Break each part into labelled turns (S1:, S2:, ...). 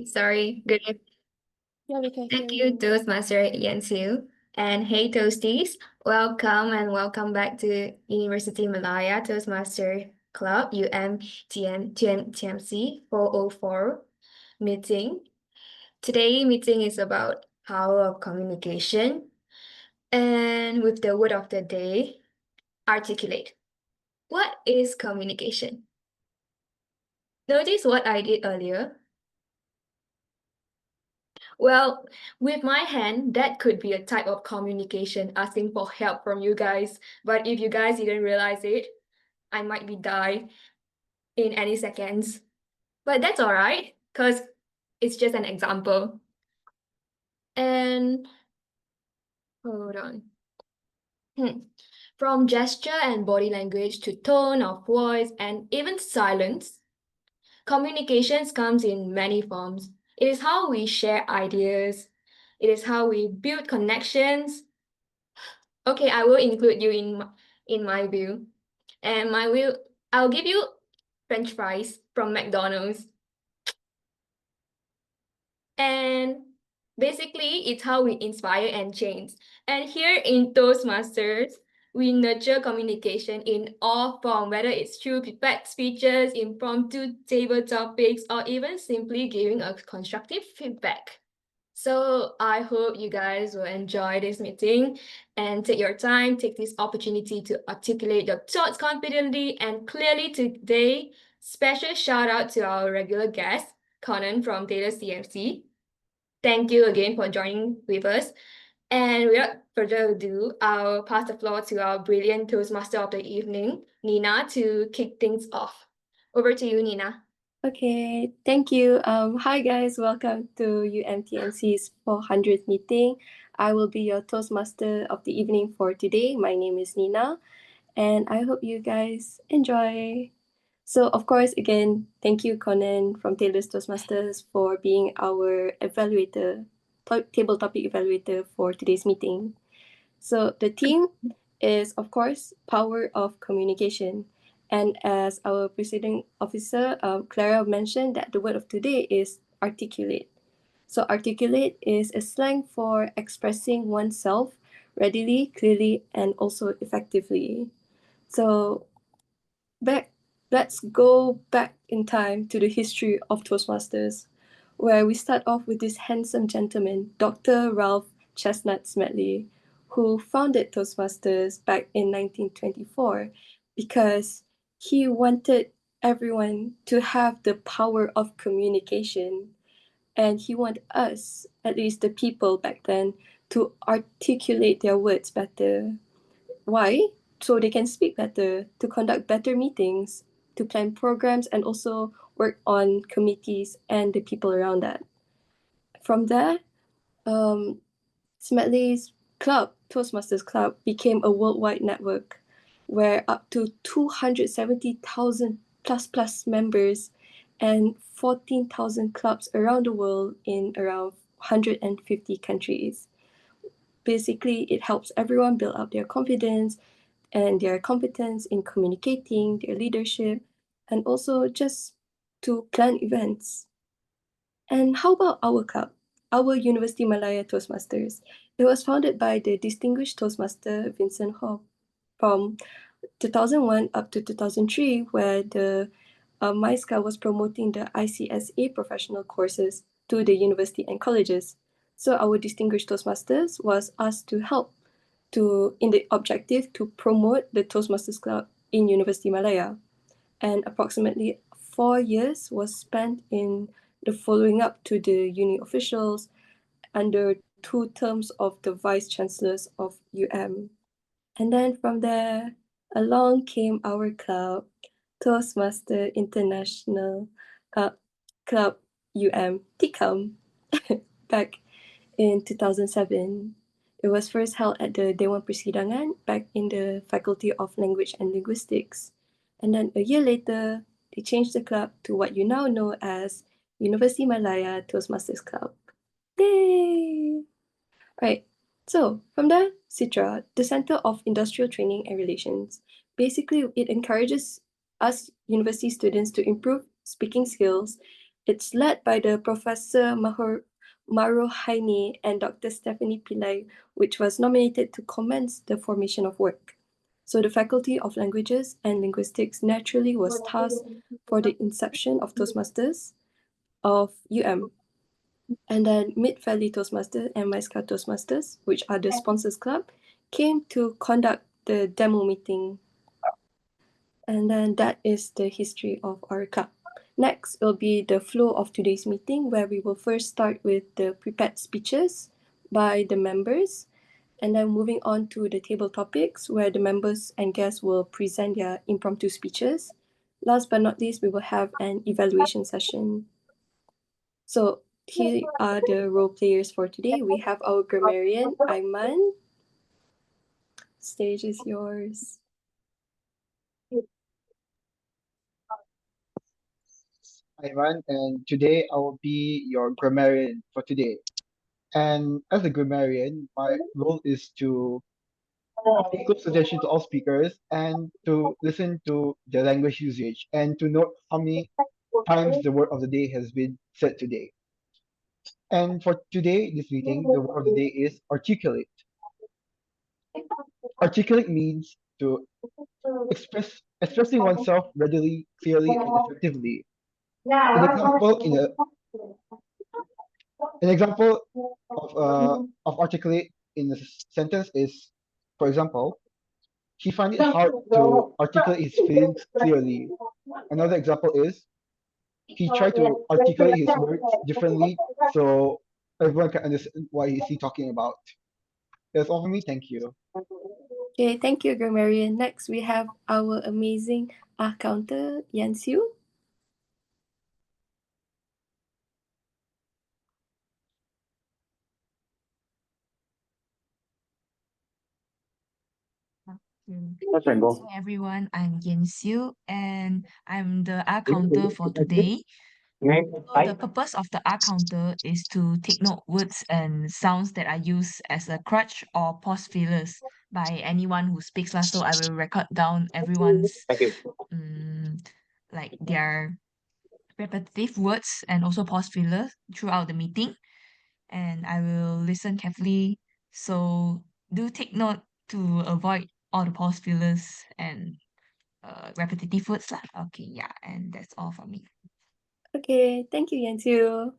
S1: Sorry. Good.
S2: Yeah, we can hear
S1: Thank you,
S2: you.
S1: Toastmaster Siew. And hey, Toasties. Welcome back to University Malaya Toastmaster Club, UMTMC 404 meeting. Today meeting is about power of communication. And with the word of the day, articulate. What is communication? Notice what I did earlier. Well, with my hand, that could be a type of communication asking for help from you guys. But if you guys didn't realize it, I might be die in any seconds. But that's all right, because it's just an example. And hold on. From gesture and body language to tone of voice and even silence, communications comes in many forms. It is how we share ideas. It is how we build connections. Okay, I will include you in my view. And I'll give you French fries from McDonald's. And basically, it's how we inspire and change. And here in Toastmasters, we nurture communication in all forms, whether it's through prepared speeches, impromptu table topics, or even simply giving a constructive feedback. So I hope you guys will enjoy this meeting and take your time, take this opportunity to articulate your thoughts confidently and clearly today. Special shout out to our regular guest, Conan from Taylor CMC. Thank you again for joining with us. And without further ado, I'll pass the floor to our brilliant Toastmaster of the evening, Nina, to kick things off. Over to you, Nina.
S2: Okay, thank you. Hi guys, welcome to UMTMC's 400th meeting. I will be your Toastmaster of the evening for today. My name is Nina, and I hope you guys enjoy. So, of course, again, thank you, Conan from Taylor's Toastmasters, for being our evaluator, table topic evaluator for today's meeting. So, the theme is, of course, power of communication. And as our presiding officer, Clara, mentioned that the word of today is articulate. So, articulate is a slang for expressing oneself readily, clearly, and also effectively. So, back, let's go back in time to the history of Toastmasters, where we start off with this handsome gentleman, Dr. Ralph Chestnut Smedley, who founded Toastmasters back in 1924 because he wanted everyone to have the power of communication. And he wanted us, at least the people back then, to articulate their words better. Why? So they can speak better, to conduct better meetings, to plan programs, and also work on committees and the people around that. From there, um, Smedley's club, Toastmasters Club, became a worldwide network where up to 270,000 plus members and 14,000 clubs around the world in around 150 countries. Basically, it helps everyone build up their confidence and their competence in communicating, their leadership, and also just to plan events. And how about our club, our University Malaya Toastmasters? It was founded by the distinguished Toastmaster Vincent Ho from 2001 up to 2003, where the MISCA was promoting the ICSA professional courses to the university and colleges. So our distinguished Toastmasters was asked to help in the objective to promote the Toastmasters Club in University Malaya. And approximately 4 years was spent in the following up to the uni officials under 2 terms of the vice chancellors of UM. And then from there, along came our club, Toastmaster International Club TICUM, back in 2007. It was first held at the Dewan Persidangan back in the Faculty of Language and Linguistics. And then a year later, they changed the club to what you now know as University Malaya Toastmasters Club. Yay! Right. So from there, CITRA, the Center of Industrial Training and Relations, basically it encourages us university students to improve speaking skills It's led by the Professor Marohaini and Dr. Stephanie Pillai, which was nominated to commence the formation of work. So the Faculty of Languages and Linguistics naturally was tasked for the inception of Toastmasters of UM. And then Mid-Valley Toastmasters and Maiska Toastmasters, which are the sponsors club, came to conduct the demo meeting. And then that is the history of our club. Next will be the flow of today's meeting, where we will first start with the prepared speeches by the members, and then moving on to the table topics, where the members and guests will present their impromptu speeches. Last but not least, we will have an evaluation session. So here are the role players for today. We have our grammarian, Aimaan. Stage is yours.
S3: Aimaan, and today I will be your grammarian for today. And as a grammarian, my role is to pay close attention to all speakers and to listen to their language usage and to note how many times the word of the day has been said today. And for today, this meeting, the word of the day is articulate. Articulate means to expressing oneself readily, clearly, and effectively. An example in a An example of articulate in a sentence is, for example, he found it hard to articulate his feelings clearly. Another example is he tried to articulate his words differently so everyone can understand what is he talking about. That's all for me. Thank you.
S2: Okay, thank you, grammarian. Next, we have our amazing counter, Siew.
S4: So everyone, I'm Siew and I'm the R counter for today. So the purpose of the R counter is to take note words and sounds that are used as a crutch or pause fillers by anyone who speaks. So I will record down everyone's like their repetitive words and also pause fillers throughout the meeting. And I will listen carefully. So do take note to avoid all the pause fillers and repetitive words lah. Okay, yeah, and that's all for me.
S2: Okay, thank you, Siew.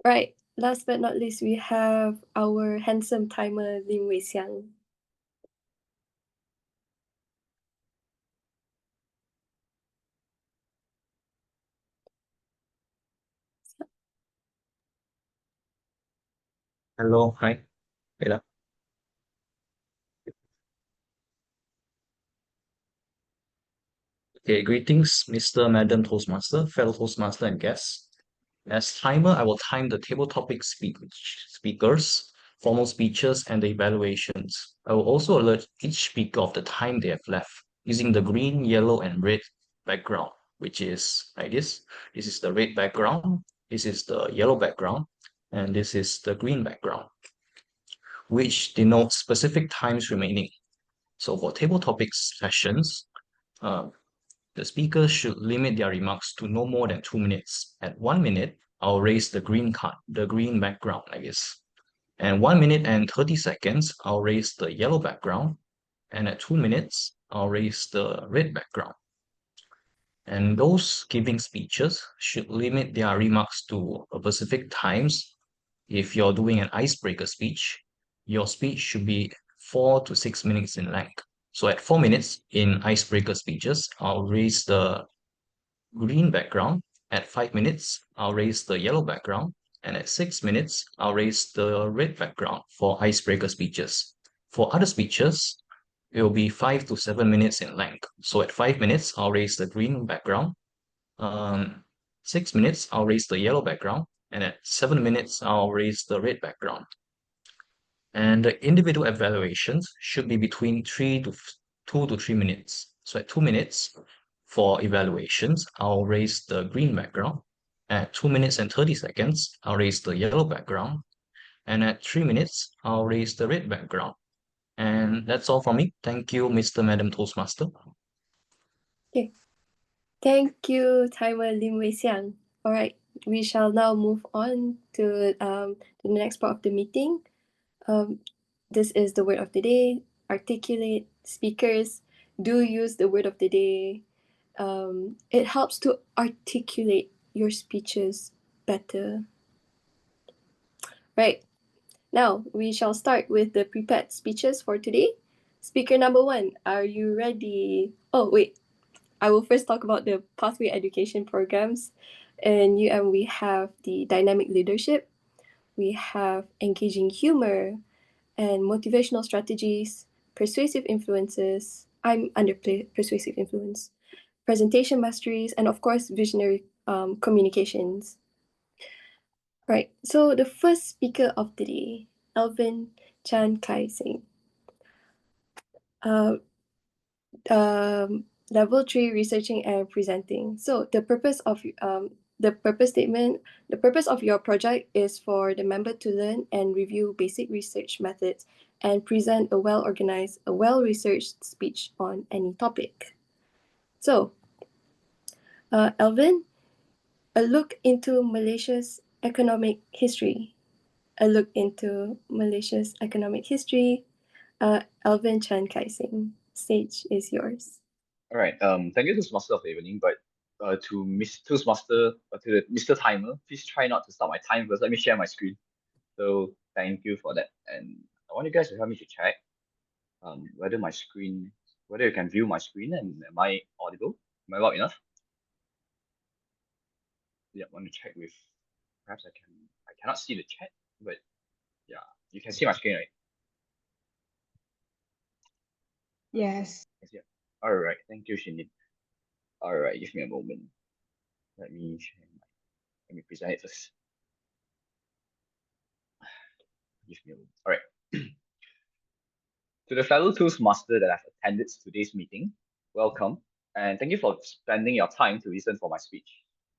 S2: Right, last but not least, we have our handsome timer, Lim Wei Xiang.
S5: Hello, hi. Wait up. Okay, greetings, Mr. Madam Toastmaster, fellow Toastmaster and guests. As timer, I will time the table topic speakers, formal speeches, and the evaluations. I will also alert each speaker of the time they have left using the green, yellow, and red background, which is like this. This is the red background, this is the yellow background, and this is the green background, which denotes specific times remaining. So for table topics sessions, the speakers should limit their remarks to no more than 2 minutes. At 1 minute, I'll raise the green card, the green background like this. And 1 minute and 30 seconds, I'll raise the yellow background. And at 2 minutes, I'll raise the red background. And those giving speeches should limit their remarks to specific times. If you're doing an icebreaker speech, your speech should be 4 to 6 minutes in length. So at 4 minutes in icebreaker speeches, I'll raise the green background. At 5 minutes, I'll raise the yellow background. And at 6 minutes, I'll raise the red background for icebreaker speeches. For other speeches, it will be 5 to 7 minutes in length. So at 5 minutes, I'll raise the green background. 6 minutes, I'll raise the yellow background. And at 7 minutes, I'll raise the red background. And the individual evaluations should be between 2 to 3 minutes. So at 2 minutes for evaluations, I'll raise the green background. At 2 minutes and 30 seconds, I'll raise the yellow background. And at 3 minutes, I'll raise the red background. And that's all from me. Thank you, Mr. Madam Toastmaster.
S2: Okay. Thank you, timer Lim Wei Xiang. All right, We shall now move on to the next part of the meeting. This is the word of the day. Articulate speakers do use the word of the day. It helps to articulate your speeches better. Right. Now, we shall start with the prepared speeches for today. Speaker number 1, are you ready? Oh, wait. I will first talk about the pathway education programs. In we have the dynamic leadership, we have engaging humor, and motivational strategies, persuasive influences. I'm under persuasive influence, presentation masteries, and of course, visionary communications. Right, so the first speaker of the day, Elven Chan Kai Sing. Level 3 researching and presenting. So the purpose of the purpose statement, the purpose of your project is for the member to learn and review basic research methods and present a well-organized, a well-researched speech on any topic. So, Elvin, a look into Malaysia's economic history. A look into Malaysia's economic history. Elvin Chan Kai Sing, stage is yours.
S6: All right. Thank you, Toastmaster of the evening. But to Miss Toastmaster, to the Mr. Timer, please try not to start my time first. Let me share my screen. So thank you for that. And I want you guys to help me to check whether my screen, whether you can view my screen and am I audible? Am I loud enough? Yeah, I want to check with. Perhaps I can. I cannot see the chat, but yeah, you can see my screen, right?
S4: Yes.
S6: Yeah. All right. Thank you, Shin Yin. All right. Give me a moment. Let me share let me present it first. Give me a moment. All right. To the fellow Toastmaster that have attended today's meeting, welcome, and thank you for spending your time to listen for my speech.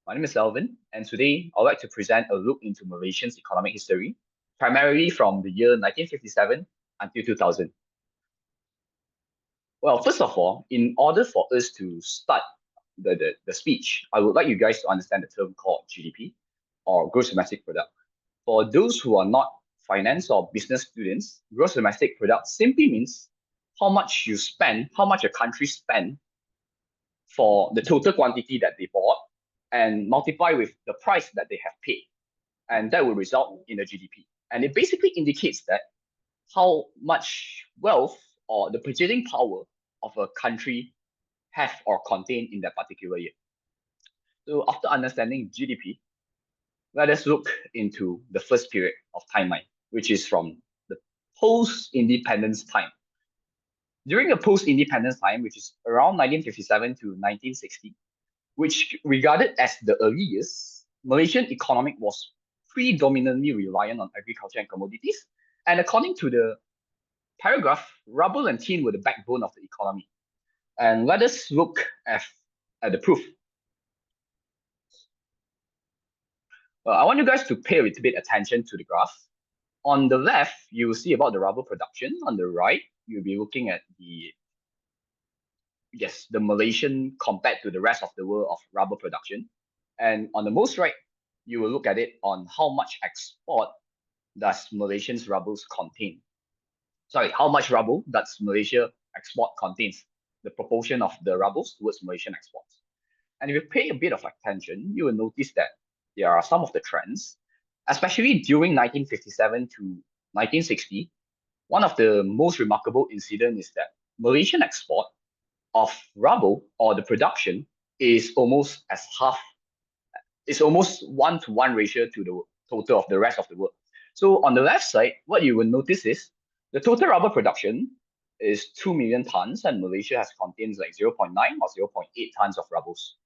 S6: My name is Elven, and today I'd like to present a look into Malaysia's economic history, primarily from the year 1957 until 2000. Well, first of all, in order for us to start the speech, I would like you guys to understand the term called GDP, or Gross Domestic Product. For those who are not finance or business students, gross domestic product simply means how much you spend, how much a country spend for the total quantity that they bought and multiply with the price that they have paid. And that will result in a GDP. And it basically indicates that how much wealth or the purchasing power of a country have or contain in that particular year. So after understanding GDP, let us look into the first period of timeline, which is from the post-independence time. During the post-independence time, which is around 1957 to 1960, which regarded as the early years, Malaysian economic was predominantly reliant on agriculture and commodities. And according to the paragraph, rubber and tin were the backbone of the economy. And let us look at the proof. I want you guys to pay a little bit attention to the graph. On the left, you will see about the rubber production. On the right, you'll be looking at the Malaysian compared to the rest of the world of rubber production. And on the most right, you will look at it on how much export does Malaysian's rubbers contain. Sorry, how much rubber does Malaysia export contains, the proportion of the rubbers towards Malaysian exports. And if you pay a bit of attention, you will notice that there are some of the trends, especially during 1957 to 1960. One of the most remarkable incidents is that Malaysian export of rubber or the production is almost as half, it's almost 1-to-1 ratio to the total of the rest of the world. So on the left side, what you will notice is the total rubber production is 2 million tons and Malaysia has contains like 0.9 or 0.8 tons of rubbers.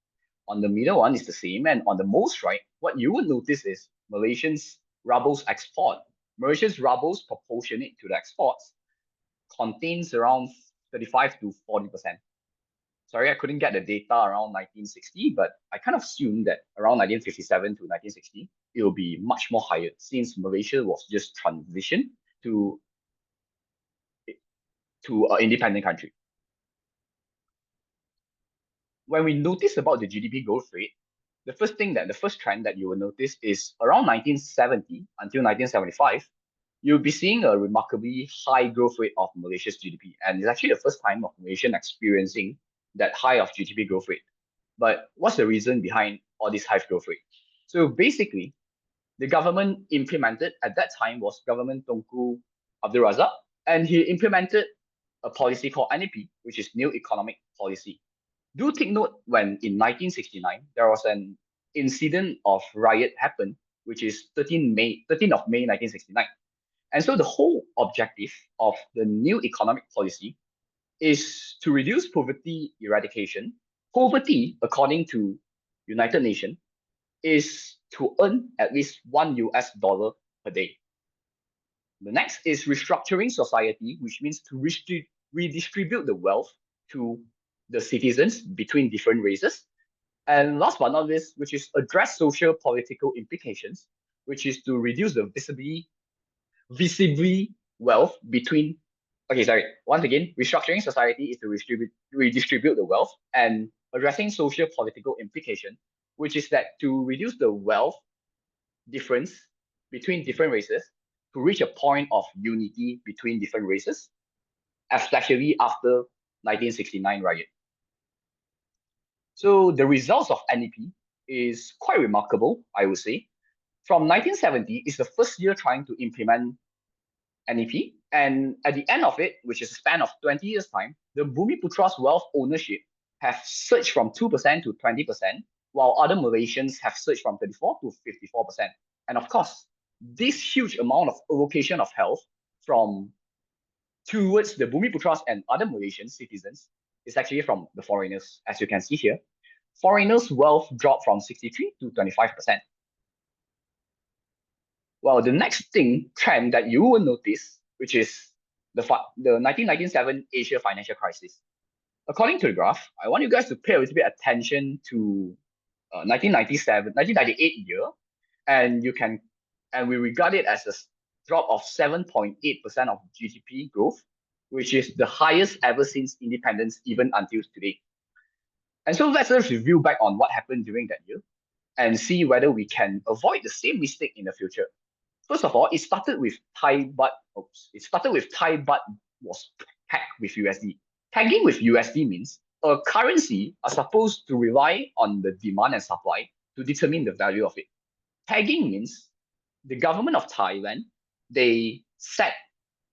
S6: On the middle one is the same, and on the most right, what you will notice is Malaysian's rubbers export. Malaysia's rubbers proportionate to the exports contains around 35 to 40%. Sorry, I couldn't get the data around 1960, but I kind of assumed that around 1957 to 1960, it will be much more higher since Malaysia was just transitioned to an independent country. When we notice about the GDP growth rate, the first trend that you will notice is around 1970 until 1975, you'll be seeing a remarkably high growth rate of Malaysia's GDP. And it's actually the first time of Malaysian experiencing that high of GDP growth rate. But what's the reason behind all this high growth rate? So basically, the government implemented at that time was government Tunku Abdul Razak, and he implemented a policy called NEP, which is New Economic Policy. Do take note when in 1969 there was an incident of riot happened, which is 13th of May 1969. And so the whole objective of the new economic policy is to reduce poverty eradication. Poverty, according to United Nations, is to earn at least $1 per day. The next is restructuring society, which means to redistribute the wealth to the citizens between different races. And last but not least, which is address social political implications, which is to reduce the visibly wealth between, once again, restructuring society is to redistribute the wealth, and addressing social political implication, which is that to reduce the wealth difference between different races to reach a point of unity between different races, especially after 1969 riot. So the results of NEP is quite remarkable, I would say. From 1970 is the first year trying to implement NEP, and at the end of it, which is a span of 20 years' time, the Bumiputra's wealth ownership have surged from 2% to 20%, while other Malaysians have surged from 34 to 54%. And of course, this huge amount of allocation of health towards the Bumiputras and other Malaysian citizens is actually from the foreigners, as you can see here. Foreigners' wealth dropped from 63 to 25%. Well, the next trend that you will notice, which is the 1997 Asia financial crisis. According to the graph, I want you guys to pay a little bit attention to 1998 year, and we regard it as a drop of 7.8% of GDP growth, which is the highest ever since independence, even until today. And so let's review back on what happened during that year and see whether we can avoid the same mistake in the future. First of all, it started with Thai baht was pegged with USD. Pegging with USD means a currency are supposed to rely on the demand and supply to determine the value of it. Pegging means the government of Thailand, they set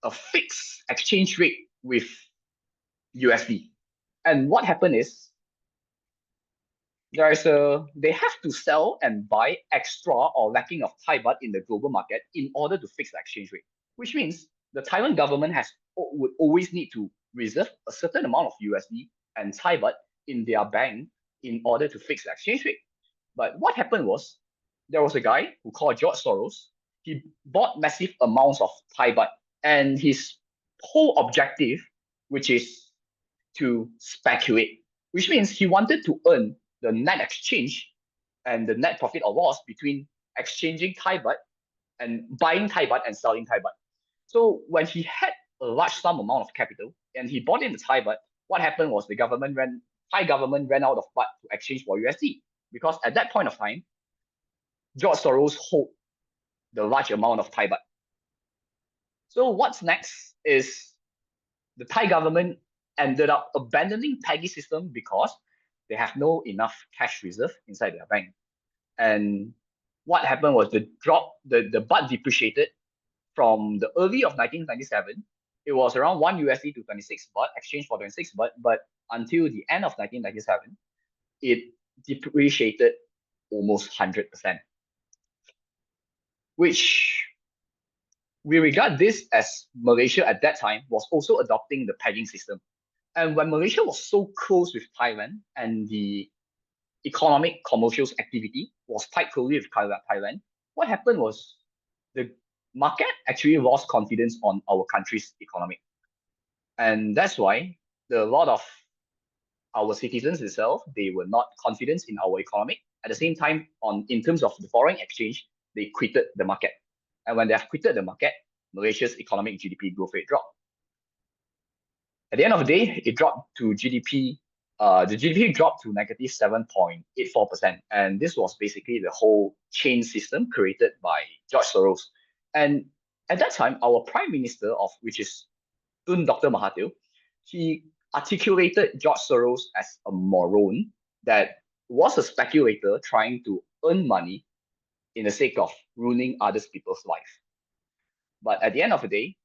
S6: a fixed exchange rate with USD. And what happened is they have to sell and buy extra or lacking of Thai baht in the global market in order to fix the exchange rate, which means the Thailand government would always need to reserve a certain amount of USD and Thai baht in their bank in order to fix the exchange rate. But what happened was, there was a guy who called George Soros. He bought massive amounts of Thai baht, and his whole objective, which is to speculate, which means he wanted to earn the net exchange and the net profit or loss between exchanging Thai baht and buying Thai baht and selling Thai baht. So when he had a large sum amount of capital and he bought in the Thai baht, what happened was the Thai government ran out of baht to exchange for USD, because at that point of time, George Soros held the large amount of Thai baht. So what's next is the Thai government ended up abandoning Peggy system because they have no enough cash reserve inside their bank. And what happened was the baht depreciated from the early of 1997. It was around $1 to 26 baht, exchange for 26 baht, but until the end of 1997, it depreciated almost 100%, which we regard this as Malaysia at that time was also adopting the pegging system. And when Malaysia was so close with Thailand and the economic commercial activity was tied closely with Thailand, what happened was the market actually lost confidence on our country's economy. And that's why a lot of our citizens itself, they were not confident in our economy. At the same time, in terms of the foreign exchange, they quitted the market. And when they have quitted the market, Malaysia's economic GDP growth rate dropped. At the end of the day, it dropped to GDP the GDP dropped to negative 7.84%. And this was basically the whole chain system created by George Soros. And at that time, our prime minister, which is Tun Dr. Mahathir, he articulated George Soros as a moron that was a speculator trying to earn money in the sake of ruining other people's life. But at the end of the day,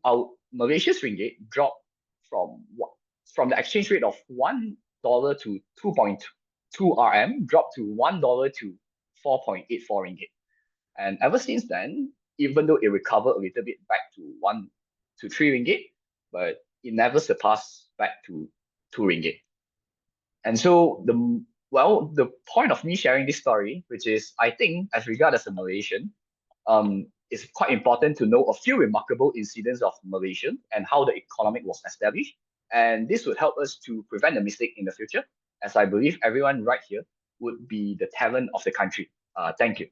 S6: our Malaysia's ringgit dropped from the exchange rate of $1 to 2.2 RM, dropped to $1 to 4.84 ringgit. And ever since then, even though it recovered a little bit back to 1 to 3 ringgit, but it never surpassed back to 2 ringgit. And so the point of me sharing this story, which is I think as regard as a Malaysian, it's quite important to know a few remarkable incidents of Malaysia and how the economic was established. And this would help us to prevent a mistake in the future, as I believe everyone right here would be the talent of the country. Thank you.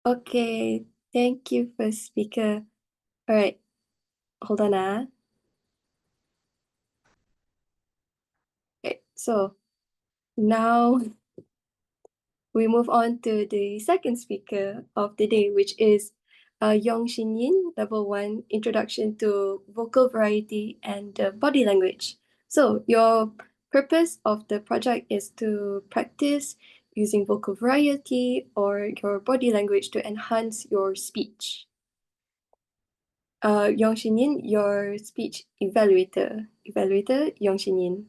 S2: Okay, thank you, first speaker. All right, hold on. Okay, so now we move on to the second speaker of the day, which is Shin Yin, Level 1, Introduction to Vocal Variety and Body Language. So your purpose of the project is to practice using vocal variety or your body language to enhance your speech. Shin Yin, your speech evaluator. Evaluator, Shin Yin.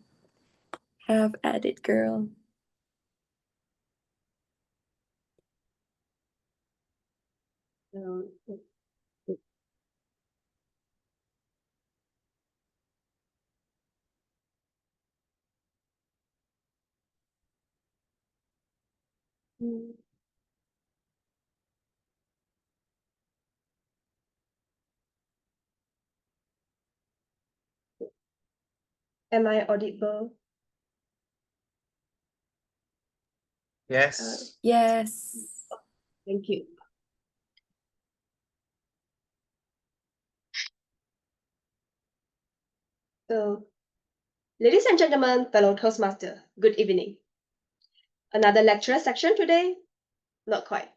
S2: Have at it, girl. Am I audible?
S5: Yes.
S2: Yes.
S7: Thank you. So, ladies and gentlemen, fellow Toastmaster, good evening. Another lecture section today? Not quite.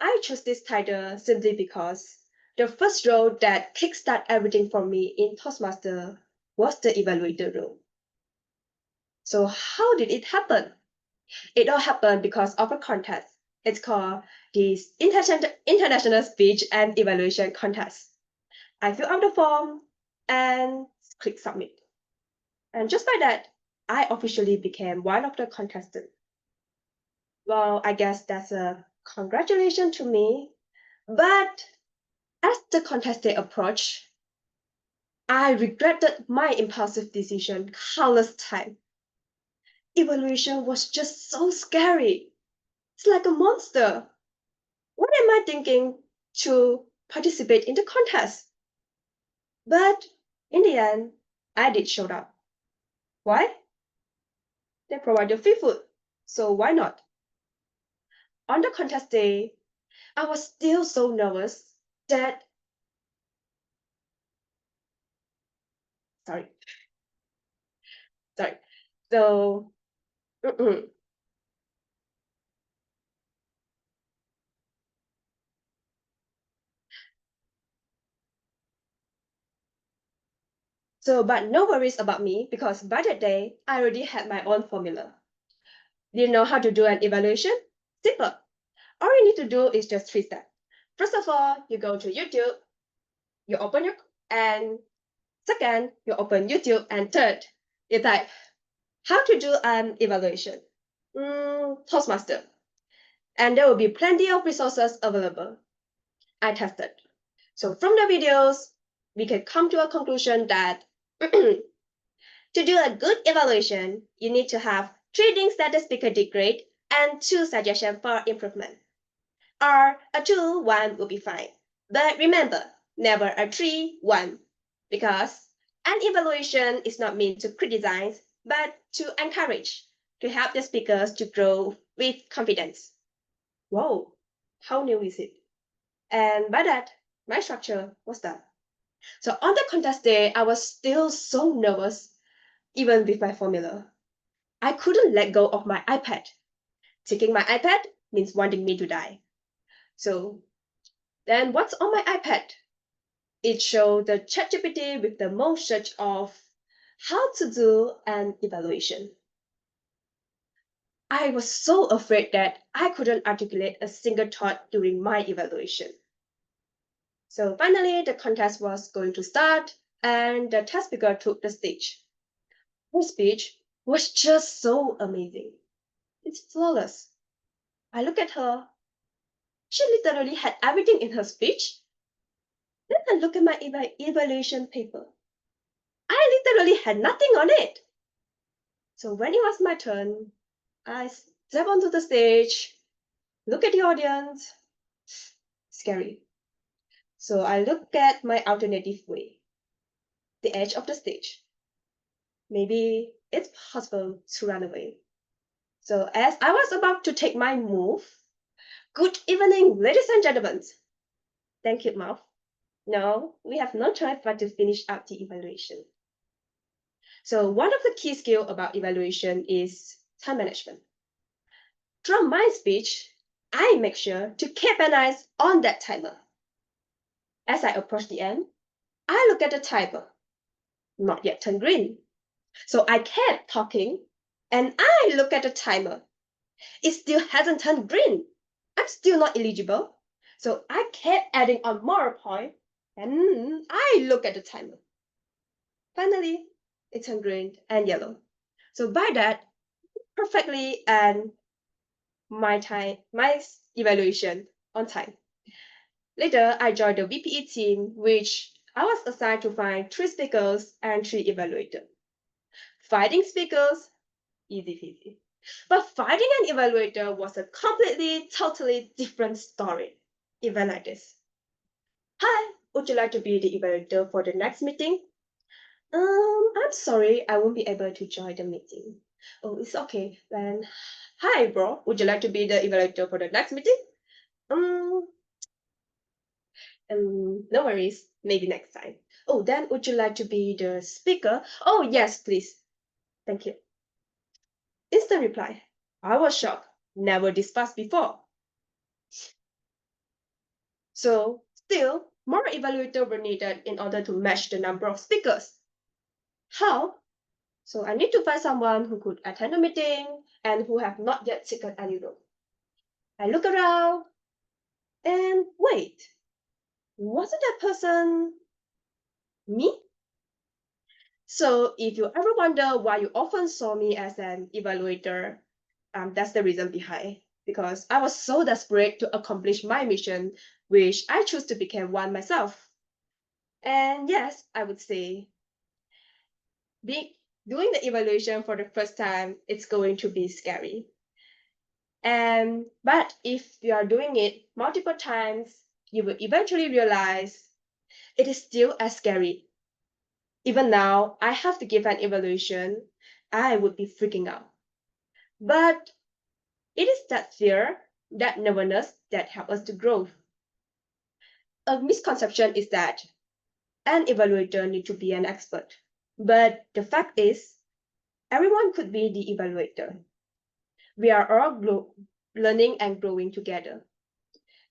S7: I chose this title simply because the first role that kickstarted everything for me in Toastmaster was the evaluator role. So how did it happen? It all happened because of a contest. It's called the International Speech and Evaluation Contest. I filled out the form and click submit. And just like that, I officially became one of the contestants. Well, I guess that's a congratulation to me. But as the contest day approached, I regretted my impulsive decision countless times. Evaluation was just so scary. It's like a monster. What am I thinking to participate in the contest? But in the end, I did show up. Why? They provided free food, so why not? On the contest day, I was still so nervous that sorry. So but no worries about me because by that day, I already had my own formula. Do you know how to do an evaluation? Simple. All you need to do is just 3 steps. First of all, you go to YouTube, you open and second, you open YouTube, and third, you type how to do an evaluation. Toastmaster. And there will be plenty of resources available. I tested. So from the videos, we can come to a conclusion that to do a good evaluation, you need to have 3 things that the speaker did great and 2 suggestions for improvement. Or a 2, 1 will be fine. But remember, never a 3, 1. Because an evaluation is not meant to criticize, but to encourage, to help the speakers to grow with confidence. Whoa, how new is it? And by that, my structure was done. So on the contest day, I was still so nervous, even with my formula. I couldn't let go of my iPad. Taking my iPad means wanting me to die. So then what's on my iPad? It showed the ChatGPT with the most search of how to do an evaluation. I was so afraid that I couldn't articulate a single thought during my evaluation. So finally, the contest was going to start, and the test speaker took the stage. Her speech was just so amazing. It's flawless. I look at her. She literally had everything in her speech. Then I look at my evaluation paper. I literally had nothing on it. So when it was my turn, I step onto the stage, look at the audience. Scary. So I look at my alternative way, the edge of the stage. Maybe it's possible to run away. So as I was about to take my move, good evening, ladies and gentlemen. Thank you, mouth. No, we have no choice but to finish up the evaluation. So one of the key skills about evaluation is time management. Throughout my speech, I make sure to keep an eye on that timer. As I approach the end, I look at the timer. Not yet turned green. So I kept talking, and I look at the timer. It still hasn't turned green. I'm still not eligible. So I kept adding on more points, and I look at the timer. Finally, it turned green and yellow. So by that, perfectly and my evaluation on time. Later, I joined the VPE team, which I was assigned to find 3 speakers and 3 evaluators. Finding speakers, easy peasy. But finding an evaluator was a completely, totally different story. Even like this. Hi, would you like to be the evaluator for the next meeting? I'm sorry, I won't be able to join the meeting. Oh, it's okay. Then, hi, bro. Would you like to be the evaluator for the next meeting? No worries. Maybe next time. Oh, then would you like to be the speaker? Oh, yes, please. Thank you. Instant reply. I was shocked. Never this fast before. So, still, more evaluators were needed in order to match the number of speakers. How? So I need to find someone who could attend the meeting and who have not yet taken any role. I look around and wait, wasn't that person me? So if you ever wonder why you often saw me as an evaluator, that's the reason behind. Because I was so desperate to accomplish my mission, which I chose to become one myself. And yes, I would say doing the evaluation for the first time, it's going to be scary. But if you are doing it multiple times, you will eventually realize it is still as scary. Even now, I have to give an evaluation, I would be freaking out. But it is that fear, that nervousness that helps us to grow. A misconception is that an evaluator needs to be an expert. But the fact is, everyone could be the evaluator. We are all learning and growing together.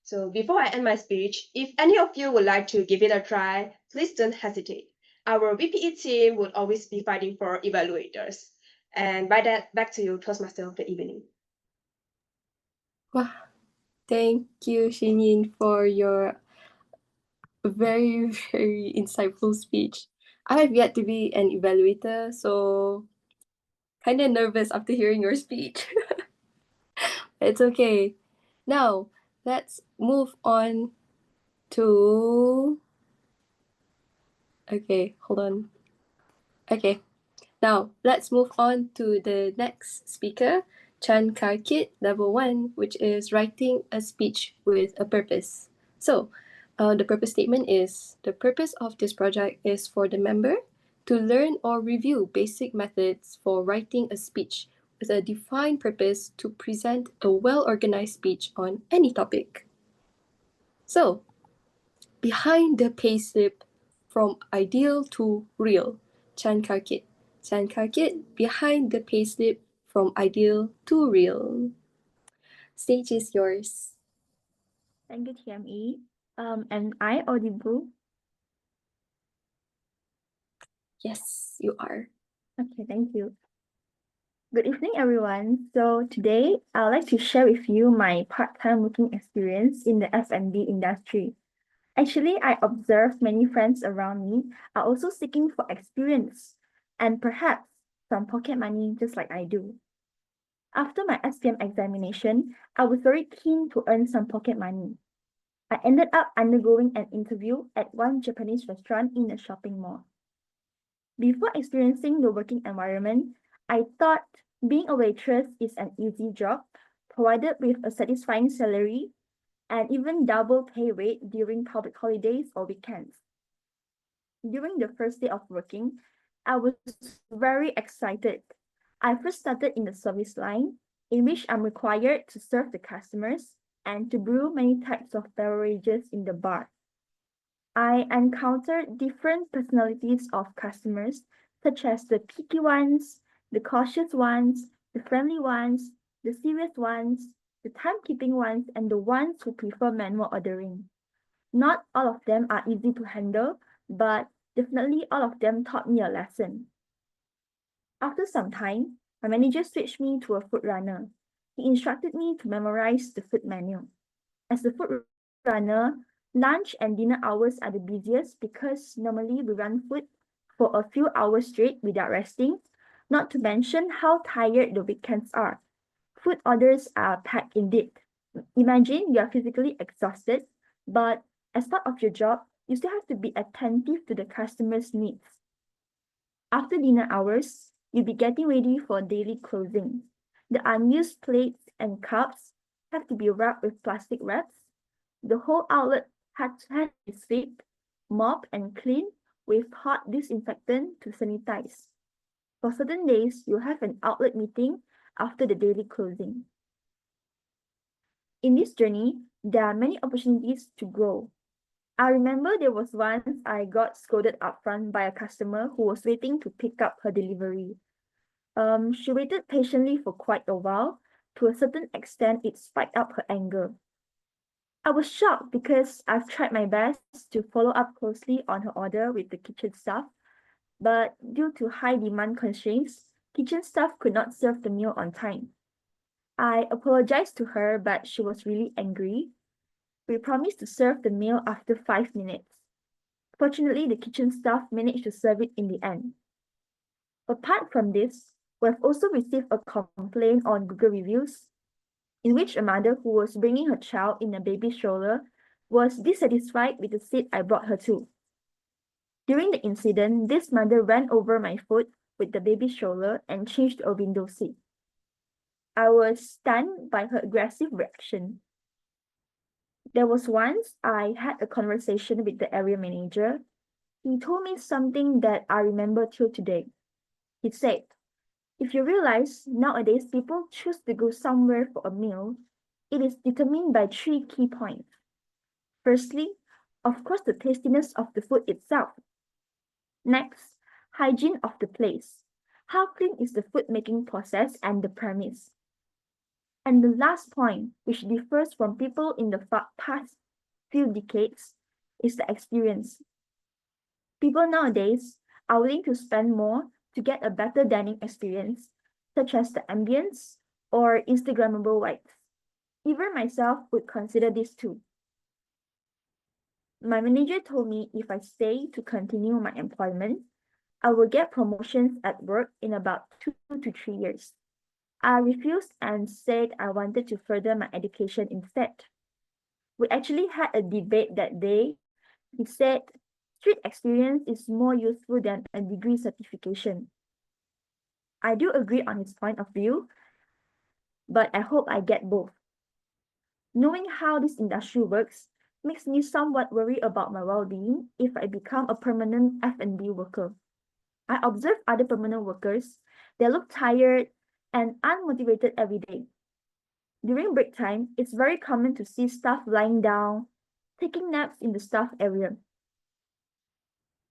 S7: So before I end my speech, if any of you would like to give it a try, please don't hesitate. Our VPE team would always be fighting for evaluators. And by that, back to you, Toastmaster of the evening.
S2: Wow. Thank you, Shin Yin, for your very, very insightful speech. I have yet to be an evaluator, so kind of nervous after hearing your speech. It's okay. Now, let's move on to... Okay, hold on. Okay, now let's move on to the next speaker, Chan Kit, level 1, which is writing a speech with a purpose. So, the purpose statement is, the purpose of this project is for the member to learn or review basic methods for writing a speech with a defined purpose to present a well-organized speech on any topic. So, Behind the payslip, from ideal to real. Chan Karkit. Chan Karkit, behind the payslip, from ideal to real. Stage is yours.
S1: Thank you, TME. Am I audible?
S2: Yes, you are.
S1: Okay, thank you. Good evening, everyone. So today, I'd like to share with you my part-time working experience in the F&B industry. Actually, I observed many friends around me are also seeking for experience and perhaps some pocket money just like I do. After my SPM examination, I was very keen to earn some pocket money. I ended up undergoing an interview at one Japanese restaurant in a shopping mall. Before experiencing the working environment, I thought being a waitress is an easy job, provided with a satisfying salary and even double pay rate during public holidays or weekends. During the first day of working, I was very excited. I first started in the service line, in which I'm required to serve the customers and to brew many types of beverages in the bar. I encountered different personalities of customers, such as the picky ones, the cautious ones, the friendly ones, the serious ones, the timekeeping ones, and the ones who prefer manual ordering. Not all of them are easy to handle, but definitely all of them taught me a lesson. After some time, my manager switched me to a food runner. He instructed me to memorize the food menu. As a food runner, lunch and dinner hours are the busiest because normally we run food for a few hours straight without resting, not to mention how tired the weekends are. Food orders are packed indeed. Imagine you are physically exhausted, but as part of your job, you still have to be attentive to the customer's needs. After dinner hours, you'll be getting ready for daily closing. The unused plates and cups have to be wrapped with plastic wraps. The whole outlet had to be swept, mopped, and cleaned with hot disinfectant to sanitize. For certain days, you'll have an outlet meeting after the daily closing. In this journey, there are many opportunities to grow. I remember there was once I got scolded upfront by a customer who was waiting to pick up her delivery. She waited patiently for quite a while. To a certain extent, it spiked up her anger. I was shocked because I've tried my best to follow up closely on her order with the kitchen staff, but due to high demand constraints, kitchen staff could not serve the meal on time. I apologized to her, but she was really angry. We promised to serve the meal after 5 minutes. Fortunately, the kitchen staff managed to serve it in the end. Apart from this, we have also received a complaint on Google reviews in which a mother who was bringing her child in a baby stroller was dissatisfied with the seat I brought her to. During the incident, this mother ran over my foot with the baby stroller and changed a window seat. I was stunned by her aggressive reaction. There was once I had a conversation with the area manager. He told me something that I remember till today. He said, if you realize nowadays people choose to go somewhere for a meal, it is determined by 3 key points. Firstly, of course, the tastiness of the food itself. Next, hygiene of the place. How clean is the food making process and the premise? And the last point, which differs from people in the past few decades, is the experience. People nowadays are willing to spend more to get a better dining experience, such as the ambience or Instagrammable vibes. Even myself would consider this too. My manager told me if I stay to continue my employment, I will get promotions at work in about 2 to 3 years. I refused and said I wanted to further my education instead. We actually had a debate that day. He said, street experience is more useful than a degree certification. I do agree on his point of view, but I hope I get both. Knowing how this industry works makes me somewhat worried about my well-being if I become a permanent F&B worker. I observe other permanent workers. They look tired and unmotivated every day. During break time, it's very common to see staff lying down, taking naps in the staff area.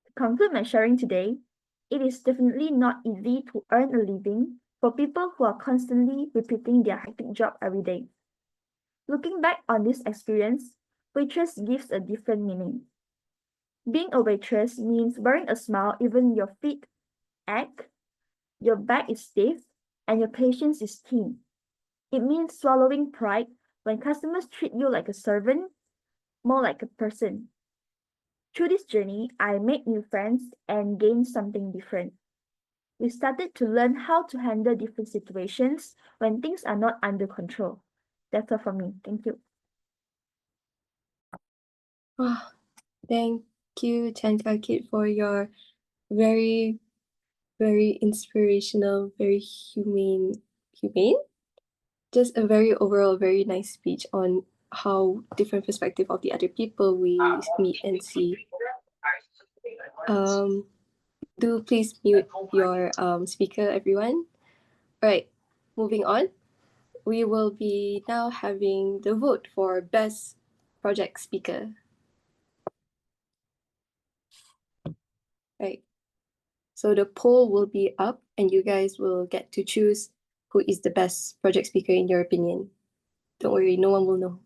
S1: To conclude my sharing today, it is definitely not easy to earn a living for people who are constantly repeating their hectic job every day. Looking back on this experience, waitress gives a different meaning. Being a waitress means wearing a smile even your feet ache, your back is stiff, and your patience is keen. It means swallowing pride when customers treat you like a servant, more like a person. Through this journey, I made new friends and gained something different. We started to learn how to handle different situations when things are not under control. That's all from me. Thank you.
S2: Oh, thank you, Chanka Kid, for your very, very inspirational, very humane, just a very overall very nice speech on how different perspective of the other people we meet and see. Do please mute your speaker, everyone. All right, moving on. We will be now having the vote for best project speaker. Right. So the poll will be up and you guys will get to choose who is the best project speaker in your opinion. Don't worry, no one will know.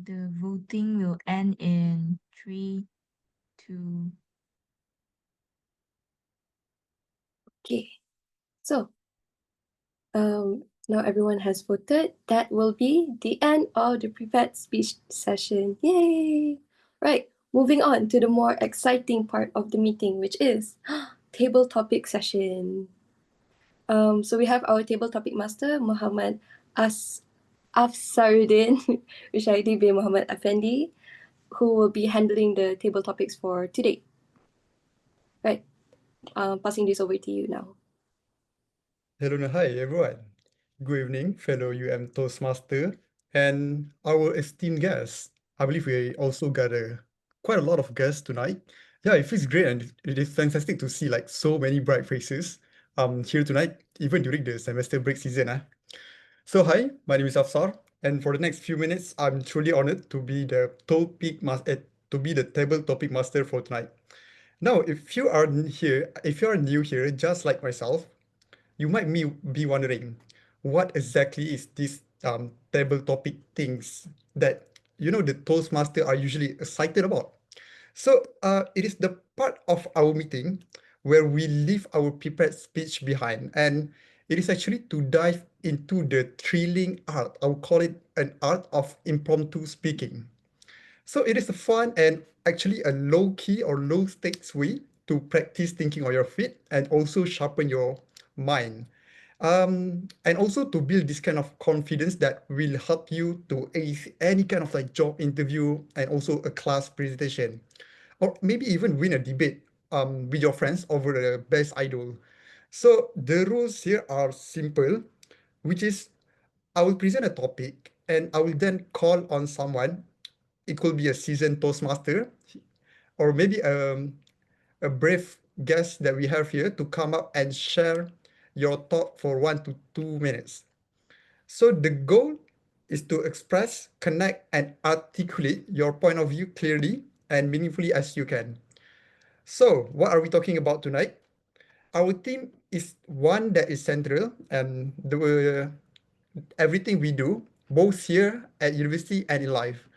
S4: The voting will end in 3, 2.
S2: Okay. So now everyone has voted. That will be the end of the prepared speech session. Yay! Right, moving on to the more exciting part of the meeting, which is table topic session. So we have our table topic master, Muhammad Afsaruddin, Rishaidi bin Muhammad Effendi, who will be handling the table topics for today. Right, passing this over to you now.
S8: Hello, hi everyone. Good evening, fellow Toastmaster and our esteemed guests. I believe we also got quite a lot of guests tonight. Yeah, it feels great and it is fantastic to see like so many bright faces here tonight, even during the semester break season. So hi, my name is Afsar, and for the next few minutes, I'm truly honored to be the table topic master for tonight. Now, if you are new here, just like myself, you might be wondering, what exactly is this table topic things that the Toastmaster are usually excited about? So it is the part of our meeting where we leave our prepared speech behind, and it is actually to dive into the thrilling art. I would call it an art of impromptu speaking. So it is a fun and actually a low key or low stakes way to practice thinking on your feet and also sharpen your mind. And also to build this kind of confidence that will help you to ace any kind of like job interview and also a class presentation, or maybe even win a debate with your friends over the best idol. So the rules here are simple, which is I will present a topic and I will then call on someone. It could be a seasoned Toastmaster or maybe a brave guest that we have here to come up and share your thought for 1 to 2 minutes. So the goal is to express, connect, and articulate your point of view clearly and meaningfully as you can. So what are we talking about tonight? Our theme is one that is central and everything we do, both here at university and in life.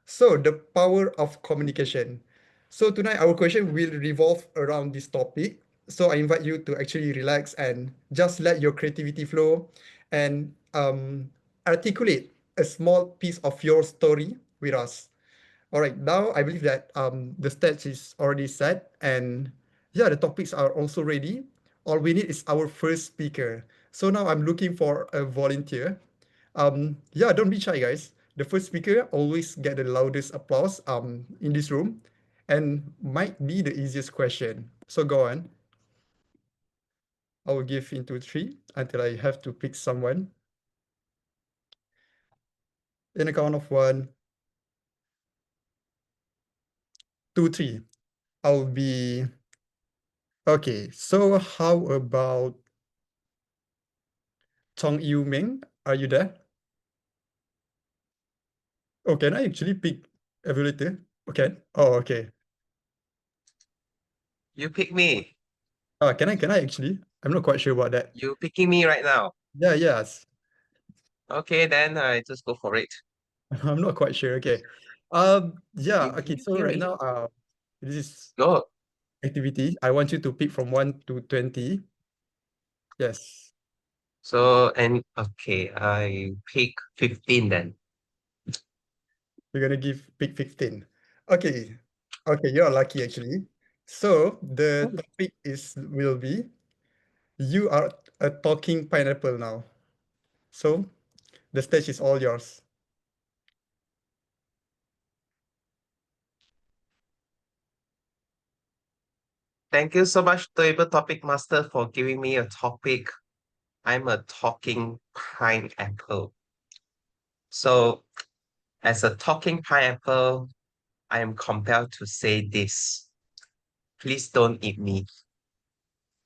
S8: So the power of communication. So tonight our question will revolve around this topic. So I invite you to actually relax and just let your creativity flow and articulate a small piece of your story with us. All right, now I believe that the stage is already set and yeah, the topics are also ready. All we need is our first speaker. So now I'm looking for a volunteer. Yeah, don't be shy, guys. The first speaker always get the loudest applause in this room and might be the easiest question. So go on. I will give into 3 until I have to pick someone. In a count of 1, 2, 3. I'll be okay. So how about Meng? Are you there? Oh, can I actually pick Evaluator? Okay. Oh, okay.
S9: You pick me.
S8: Can I actually? I'm not quite sure about that.
S9: You picking me right now.
S8: Yeah, yes.
S9: Okay, then I just go for it.
S8: I'm not quite sure. Okay. Yeah,
S9: You
S8: okay.
S9: you
S8: So
S9: hear
S8: right
S9: me?
S8: now, this is
S9: Go.
S8: activity. I want you to pick from 1 to 20. Yes.
S9: So and okay, I pick 15 then.
S8: We're gonna pick 15. Okay. Okay, you're lucky actually. So the topic will be you are a talking pineapple now. So the stage is all yours.
S9: Thank you so much, Table Topic Master, for giving me a topic. I'm a talking pineapple. So, as a talking pineapple, I am compelled to say this. Please don't eat me.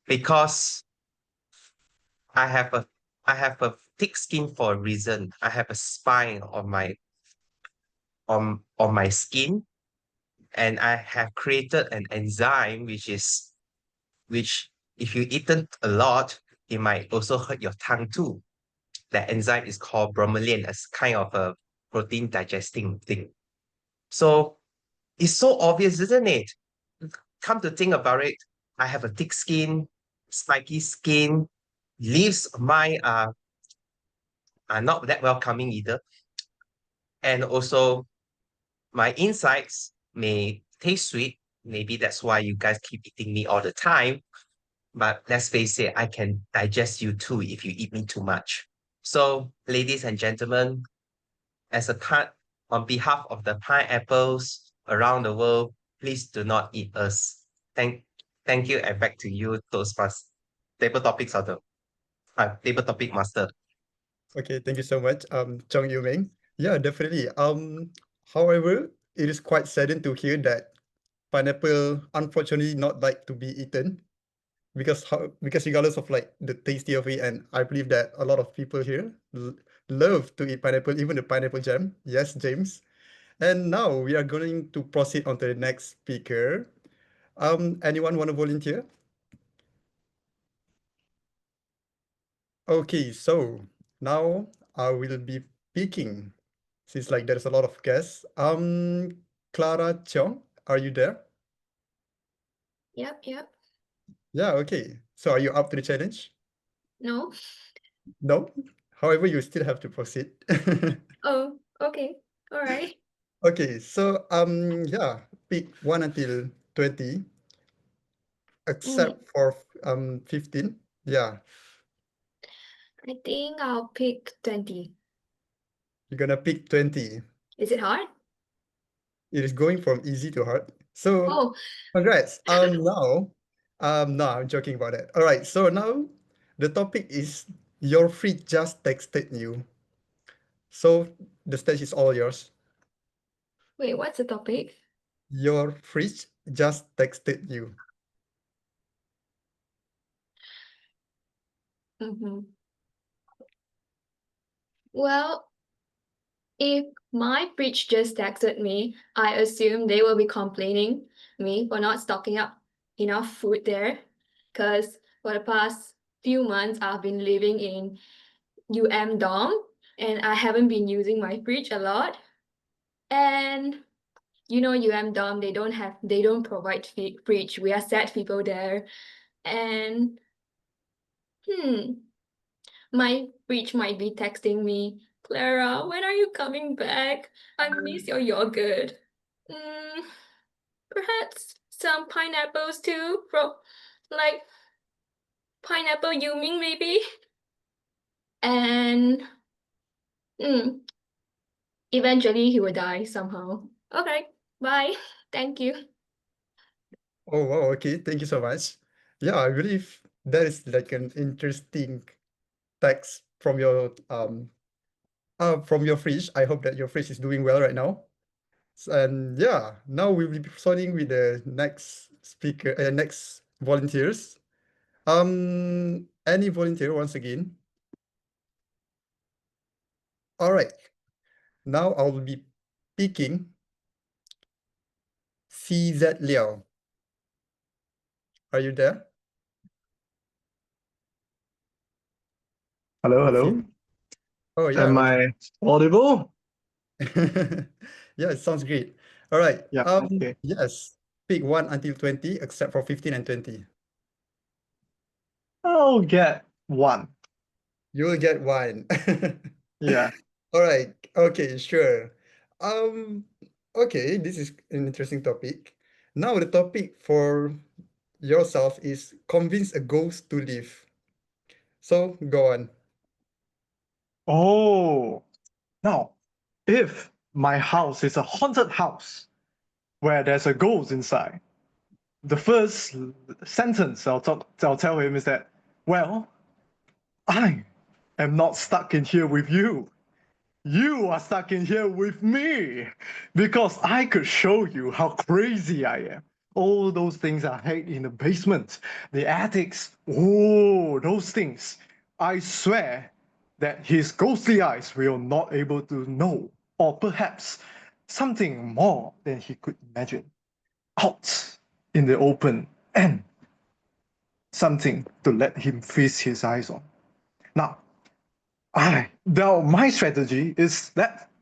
S9: Because I have a I have a thick skin for a reason. I have a spine on my skin, and I have created an enzyme which if you eaten a lot, it might also hurt your tongue too. That enzyme is called bromelain, as kind of a protein digesting thing. So it's so obvious, isn't it? Come to think about it, I have a thick skin, spiky skin, leaves of mine are not that welcoming either. And also my insides may taste sweet. Maybe that's why you guys keep eating me all the time. But let's face it, I can digest you too if you eat me too much. So, ladies and gentlemen, as a part on behalf of the pineapples around the world, please do not eat us. Thank you, and back to you, Toastmasters. Table topics are the table topic master.
S8: Okay, thank you so much, Meng. Yeah, definitely. However, it is quite saddened to hear that pineapple unfortunately not like to be eaten because regardless of like the tasty of it, and I believe that a lot of people here love to eat pineapple, even the pineapple jam. Yes, James. And now we are going to proceed on to the next speaker. Anyone want to volunteer? Okay, so now I will be picking, since like there's a lot of guests. Clara Cheong, are you there?
S1: Yep, yep.
S8: Yeah, okay. So are you up to the challenge?
S1: No?
S8: No? However, you still have to proceed.
S1: Oh, okay. All right.
S8: Okay, so yeah, pick 1 until 20, except for 15. Yeah,
S1: I think I'll pick 20.
S8: you're gonna pick 20.
S1: Is it hard?
S8: It is going from easy to hard. So
S1: Oh,
S8: congrats. No, I'm joking about that. All right, so now the topic is your fridge just texted you. So the stage is all yours.
S1: wait, what's the topic?
S8: Your fridge just texted you.
S1: Mm-hmm. Well, if my fridge just texted me, I assume they will be complaining me for not stocking up enough food there. Because for the past few months, I've been living in UM and I haven't been using my fridge a lot. And you know, UM they don't provide fridge. We are sad people there. And my fridge might be texting me, Clara, when are you coming back? I miss your yogurt. Perhaps some pineapples too, from like pineapple Yuming maybe. And eventually he will die somehow. Okay, bye. Thank you.
S8: Oh, wow, okay, thank you so much. Yeah, I believe that is like an interesting text from your fridge. I hope that your fridge is doing well right now. And yeah, now we will be proceeding with the next speaker, next volunteers. Any volunteer once again? All right. Now I will be picking CZ Liao. Are you there?
S10: Hello,
S8: Okay.
S10: hello.
S8: Oh yeah.
S10: Am
S8: Okay.
S10: I audible?
S8: Yeah, it sounds great. All right.
S10: Yeah, okay.
S8: Yes. Pick 1 until 20, except for 15 and 20.
S10: I'll get 1.
S8: You will get 1.
S10: Yeah.
S8: All right. Okay, sure. Um, okay, this is an interesting topic. Now the topic for yourself is convince a ghost to live. So go on.
S10: Oh, now, if my house is a haunted house where there's a ghost inside, the first sentence I'll tell him is that, well, I am not stuck in here with you. You are stuck in here with me because I could show you how crazy I am. All those things I hide in the basement, the attics, oh, those things. I swear that his ghostly eyes will not able to know, or perhaps something more than he could imagine. Out in the open and something to let him feast his eyes on. Now, my strategy is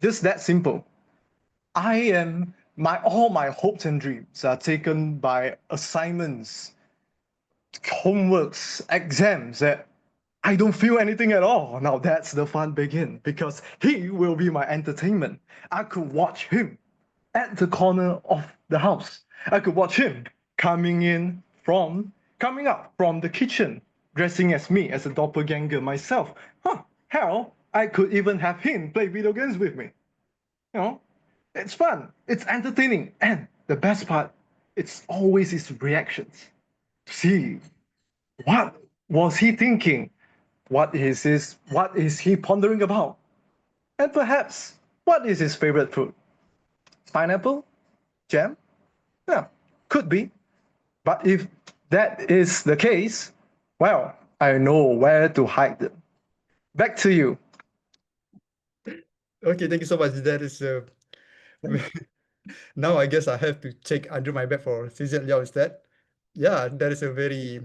S10: just that simple. All my hopes and dreams are taken by assignments, homeworks, exams that I don't feel anything at all. Now that's the fun begin because he will be my entertainment. I could watch him at the corner of the house. I could watch him coming up from the kitchen, dressing as me as a doppelganger myself. Hell, I could even have him play video games with me. You know, it's fun, it's entertaining, and the best part, it's always his reactions. See, what was he thinking? What is he pondering about? And perhaps, what is his favorite fruit? Pineapple? Jam? Yeah, could be. But if that is the case, well, I know where to hide them. Back to you.
S8: Okay, thank you so much. That is now I guess I have to check under my bed for CZ Liao instead. Yeah, that is a very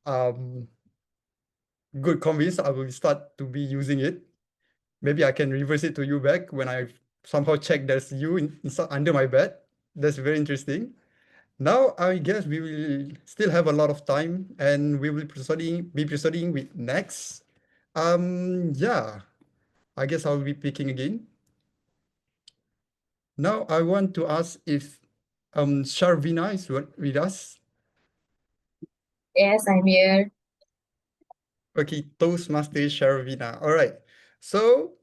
S8: um good convince. I will start to be using it. Maybe I can reverse it to you back when I somehow check there's you inside under my bed. That's very interesting. Now I guess we will still have a lot of time and we will be proceeding with next. Yeah, I guess I'll be picking again. Now I want to ask if Sharviena is with us.
S1: Yes, I'm here.
S8: Okay, Toastmaster Sharviena. All right. So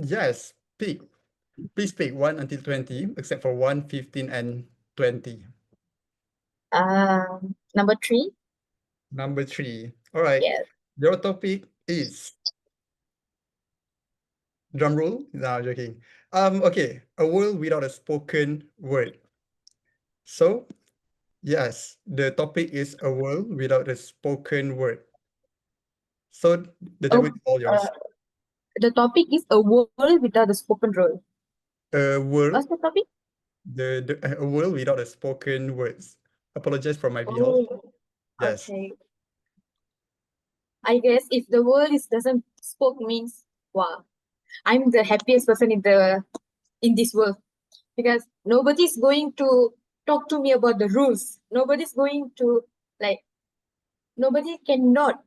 S8: yes, please pick 1 until 20, except for 1, 15, and 20.
S1: Number 3.
S8: Number 3. All right.
S1: Yes.
S8: Your topic is drum roll. No, I'm joking. Okay, a world without a spoken word. So, yes, the topic is a world without a spoken word. So the table is all yours.
S1: The topic is a world without a spoken word.
S8: A world,
S1: What's the topic?
S8: a world without a spoken words. Apologize for my behalf.
S1: Oh,
S8: Yes.
S1: okay. I guess if the world doesn't spoke means wow, I'm the happiest person in this world because nobody's going to talk to me about the rules. Nobody's going to nobody cannot,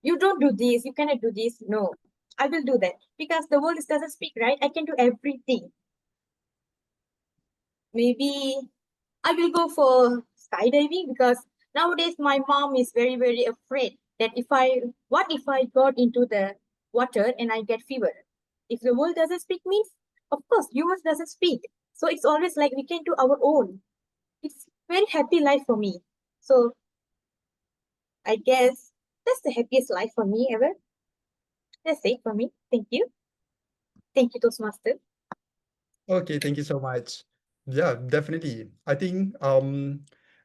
S1: you don't do this, you cannot do this. No, I will do that because the world doesn't speak, right? I can do everything. Maybe I will go for skydiving because nowadays my mom is very, very afraid that what if I got into the water and I get fever? If the world doesn't speak means, of course, humans doesn't speak. So it's always like we can do our own. It's very happy life for me.
S11: So I guess that's the happiest life for me ever. That's it for me. Thank you. Thank you, Toastmaster.
S8: Okay, thank you so much. Yeah, definitely. I think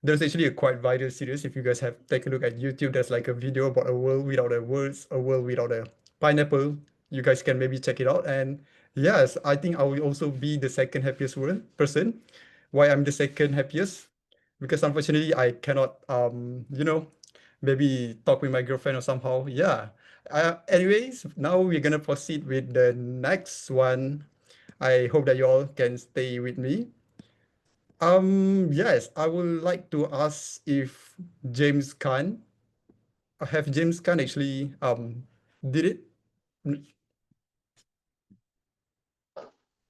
S8: there's actually a quite viral series. If you guys have take a look at YouTube, there's like a video about a world without a words, a world without a pineapple. You guys can maybe check it out. And yes, I think I will also be the second happiest world person. Why I'm the second happiest? Because unfortunately I cannot maybe talk with my girlfriend or somehow. Yeah. Anyways, now we're gonna proceed with the next one. I hope that you all can stay with me. Yes, I would like to ask if James Khan, have James Khan actually did it?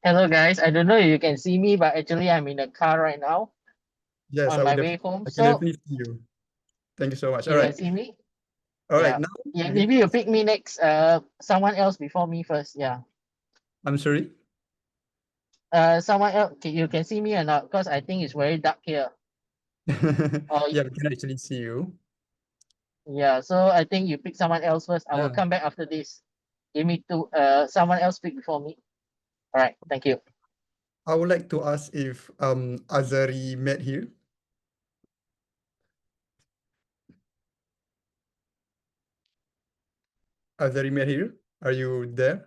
S12: Hello guys, I don't know if you can see me, but actually I'm in a car right now
S8: Yes,
S12: on my way home.
S8: I can
S12: So
S8: definitely see you. Thank you so much. All
S12: you can
S8: right.
S12: see me?
S8: All right.
S12: Yeah.
S8: Now,
S12: Yeah, maybe you pick me next. Someone else before me first. Yeah.
S8: I'm sorry.
S12: Someone else. You can see me or not? Because I think it's very dark here.
S8: Yeah, we can actually see you.
S12: Yeah. So I think you pick someone else first. I will
S8: Yeah.
S12: come back after this. Give me two. Someone else pick before me. All right. Thank you.
S8: I would like to ask if Azari Medhir. Azari Medhir, are you there?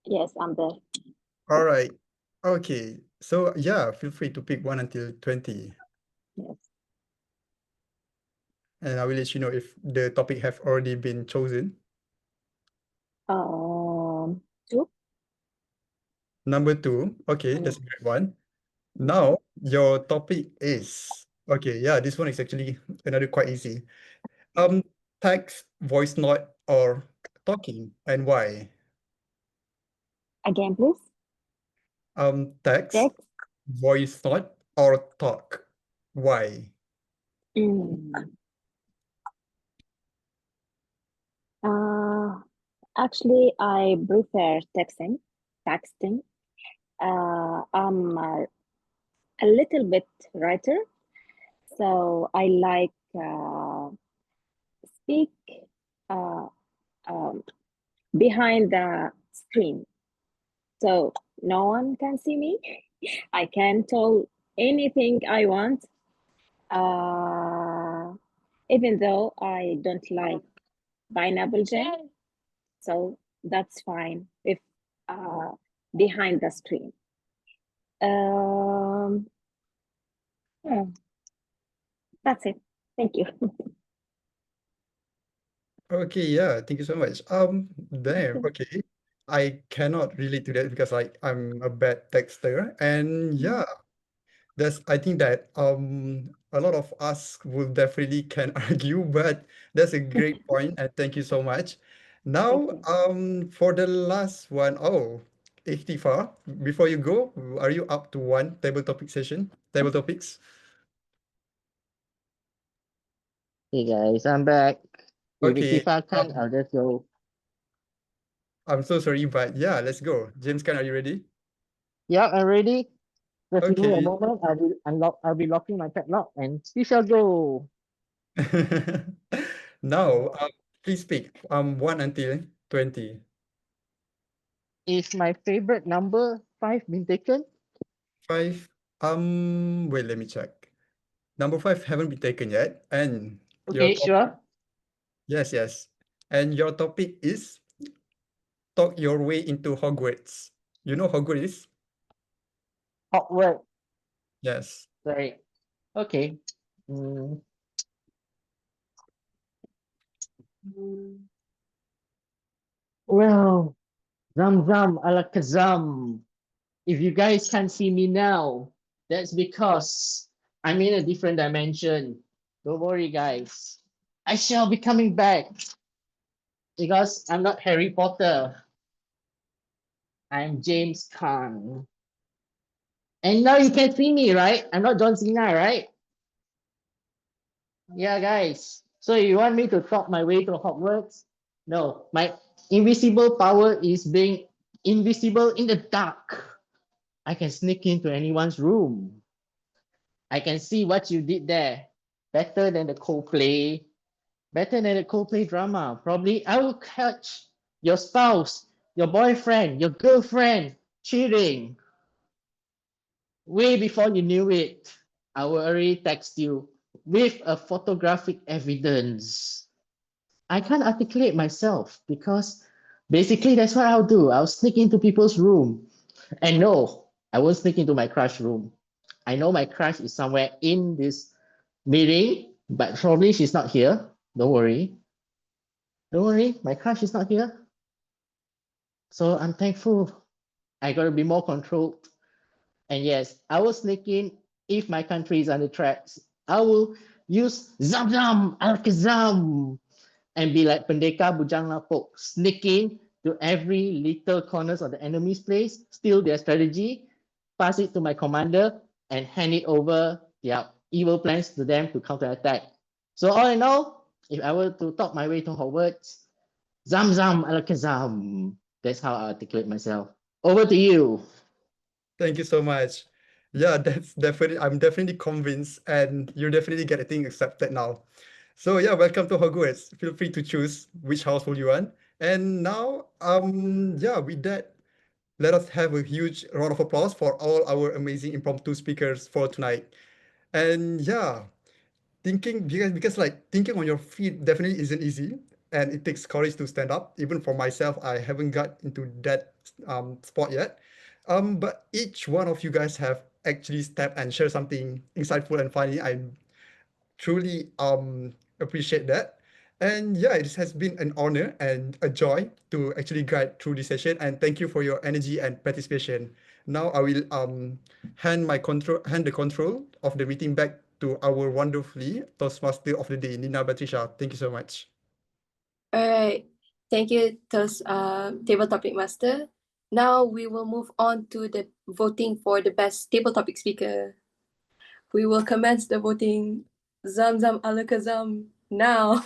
S13: Yes, I'm there.
S8: All right. Okay. So yeah, feel free to pick 1 until 20.
S13: Yes.
S8: And I will let you know if the topic have already been chosen.
S13: 2.
S8: Number 2. Okay, that's a great one. Now, your topic is, okay, yeah, this one is actually another quite easy. Text, voice note, or talking, and why?
S13: Again, please.
S8: Text,
S13: Text.
S8: voice note, or talk. Why?
S13: Actually, I prefer texting. Texting. I'm a little bit writer, so I like speak uh, um, behind the screen, so no one can see me. I can tell anything I want, even though I don't like pineapple jam. So that's fine if behind the screen. Yeah, that's it. Thank you.
S8: Okay, yeah, thank you so much. Damn, okay. I cannot relate to that because I'm a bad texter. And yeah, I think that a lot of us will definitely can argue, but that's a great point, and thank you so much. Now, for the last one, oh, Iftifa, before you go, are you up to one table topic session? Table topics?
S12: Hey guys, I'm back. If
S8: Okay.
S12: I can, I'll just go.
S8: I'm so sorry, but yeah, let's go. James Khan, are you ready?
S12: Yeah, I'm ready. Just give me a
S8: Okay.
S12: moment. I'll be locking my padlock, and we shall go.
S8: Now, please pick 1 until 20.
S12: Is my favorite number 5 been taken?
S8: 5. Wait, let me check. Number 5 haven't been taken yet. And your
S12: Okay, sure.
S8: Yes, yes. And your topic is talk your way into Hogwarts. You know Hogwarts?
S12: Hogwarts.
S8: Yes.
S12: Sorry. Okay. Well, Zam Alakazam. If you guys can't see me now, that's because I'm in a different dimension. Don't worry, guys. I shall be coming back because I'm not Harry Potter. I'm James Khan. And now you can see me, right? I'm not John Cena, right? Yeah, guys. So you want me to talk my way to Hogwarts? No, my invisible power is being invisible in the dark. I can sneak into anyone's room. I can see what you did there. better than the Coldplay, better than the Coldplay drama. Probably I will catch your spouse, your boyfriend, your girlfriend cheating. Way before you knew it, I will already text you with a photographic evidence. I can't articulate myself because basically that's what I'll do. I'll sneak into people's room. And no, I won't sneak into my crush room. I know my crush is somewhere in this meeting, but probably she's not here. Don't worry. Don't worry, my crush is not here. So I'm thankful. I gotta be more controlled. And yes, I will sneak in if my country is under threat. I will use Zam Zam Alakazam and be like Pendekar Bujang Lapok, sneak in to every little corners of the enemy's place, steal their strategy, pass it to my commander, and hand it over their evil plans to them to counterattack. So all in all, if I were to talk my way to Hogwarts, Zam Zam Alakazam. That's how I articulate myself. Over to you.
S8: Thank you so much. Yeah, that's definitely, I'm definitely convinced, and you're definitely getting accepted now. So yeah, welcome to Hogwarts. Feel free to choose which household you want. And now, yeah, with that, let us have a huge round of applause for all our amazing impromptu speakers for tonight. And yeah, because like thinking on your feet definitely isn't easy, and it takes courage to stand up. Even for myself, I haven't got into that spot yet. But each one of you guys have actually stepped and shared something insightful and funny. I truly appreciate that. And yeah, it has been an honor and a joy to actually guide through this session. And thank you for your energy and participation. Now I will hand the control of the meeting back to our wonderfully Toastmaster of the day, Nina Batrisha. Thank you so much.
S2: All right. Thank you, Table Topic Master. Now we will move on to the voting for the best table topic speaker. We will commence the voting. Zam Zam Alakazam now.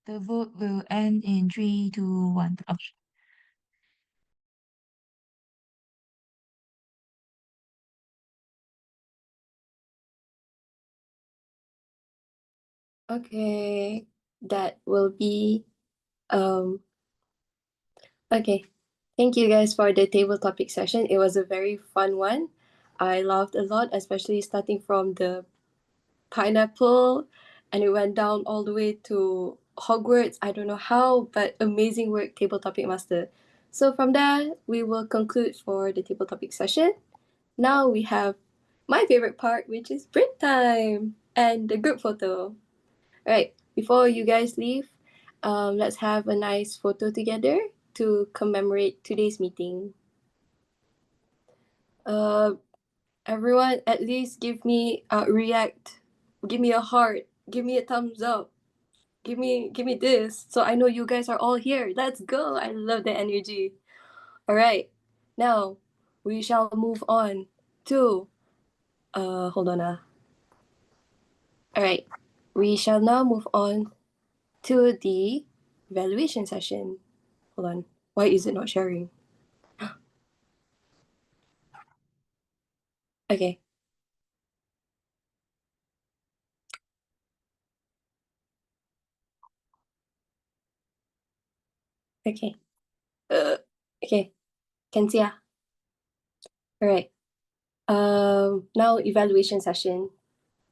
S4: The vote will end in 3, 2, 1. Okay.
S2: Okay, that will be okay. Thank you guys for the table topic session. It was a very fun one. I laughed a lot, especially starting from the pineapple and it went down all the way to Hogwarts. I don't know how, but amazing work, table topic master. So from there, we will conclude for the table topic session. Now we have my favorite part, which is break time and the group photo. All right, before you guys leave, let's have a nice photo together to commemorate today's meeting. Everyone, at least give me a react, give me a heart, give me a thumbs up, give me this, so I know you guys are all here. Let's go! I love the energy. All right, now we shall move on to hold on. All right, we shall now move on to the evaluation session. Hold on. Why is it not sharing? Okay. Okay. Okay. Can see. All right. Now evaluation session.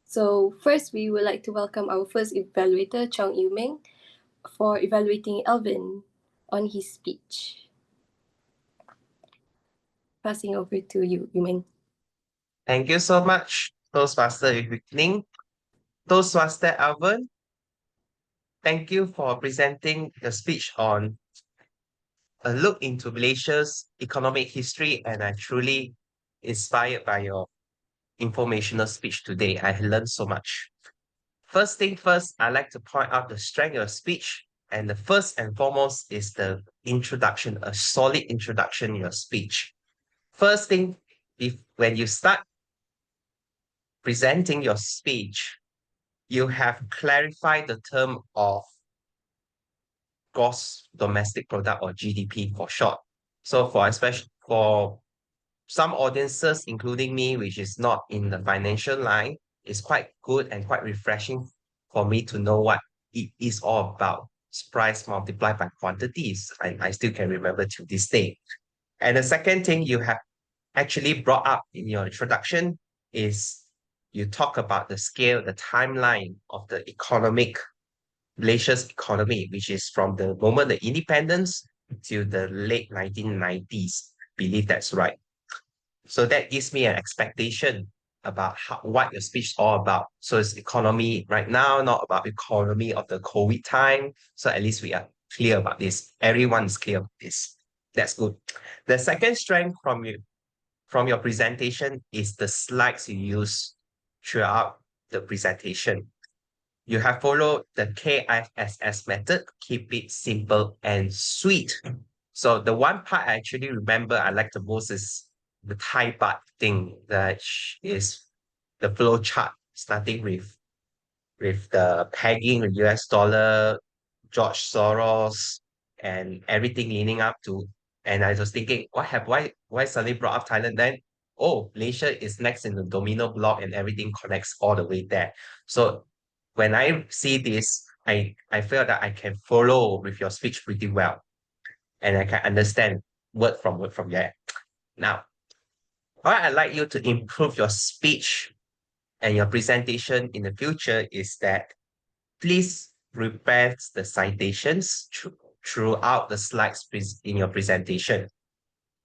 S2: So first, we would like to welcome our first evaluator, Meng, for evaluating Elven on his speech. Passing over to you, Meng.
S9: Thank you so much, Toastmaster Evening. Toastmaster Elven, thank you for presenting the speech on a look into Malaysia's economic history, and I'm truly inspired by your informational speech today. I learned so much. First thing first, I'd like to point out the strength of your speech. And the first and foremost is the introduction, a solid introduction in your speech. First thing, when you start presenting your speech, you have clarified the term of gross domestic product, or GDP for short. So especially for some audiences, including me, which is not in the financial line, it's quite good and quite refreshing for me to know what it is all about. It's price multiplied by quantities. I still can remember to this day. And the second thing you have actually brought up in your introduction is you talk about the scale, the timeline of the Malaysia's economy, which is from the moment the independence to the late 1990s. Believe that's right. So that gives me an expectation about what your speech is all about. So it's economy right now, not about economy of the COVID time. So at least we are clear about this. Everyone is clear about this. That's good. The second strength from your presentation is the slides you use throughout the presentation. You have followed the KISS method, keep it simple and sweet. So the one part I actually remember I like the most is the Thai baht thing, that is the flow chart, starting with the pegging the US dollar, George Soros, and everything leading up to. And I was thinking, why suddenly brought up Thailand then? Oh, Malaysia is next in the domino block and everything connects all the way there. So when I see this, I feel that I can follow with your speech pretty well. And I can understand word from there. Now, what I'd like you to improve your speech and your presentation in the future is that please prepare the citations throughout the slides in your presentation.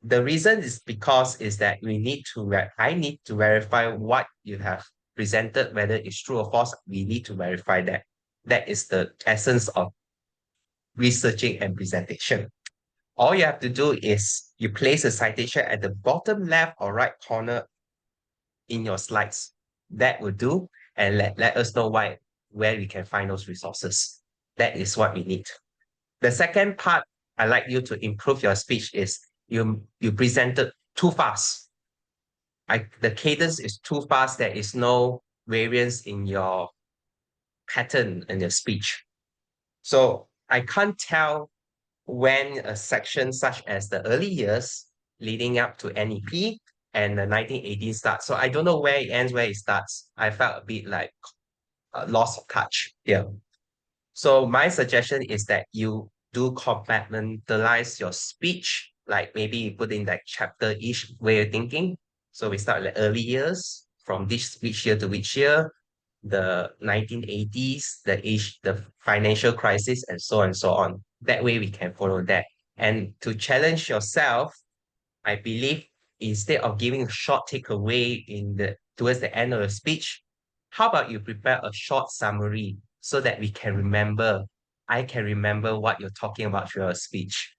S9: The reason is because is that I need to verify what you have presented, whether it's true or false. We need to verify that. That is the essence of researching and presentation. All you have to do is you place a citation at the bottom left or right corner in your slides. That will do, and let us know where we can find those resources. That is what we need. The second part I like you to improve your speech is you presented too fast. The cadence is too fast. There is no variance in your pattern in your speech. So I can't tell when a section such as the early years leading up to NEP and the 1980s starts. So I don't know where it ends, where it starts. I felt a bit like loss of touch here. So my suggestion is that you do compartmentalize your speech, like maybe you put in like chapter each way of thinking. So we start like early years, from which year to which year, the 1980s, the financial crisis, and so on and so on. That way we can follow that. And to challenge yourself, I believe instead of giving a short takeaway towards the end of the speech, how about you prepare a short summary so that I can remember what you're talking about through your speech.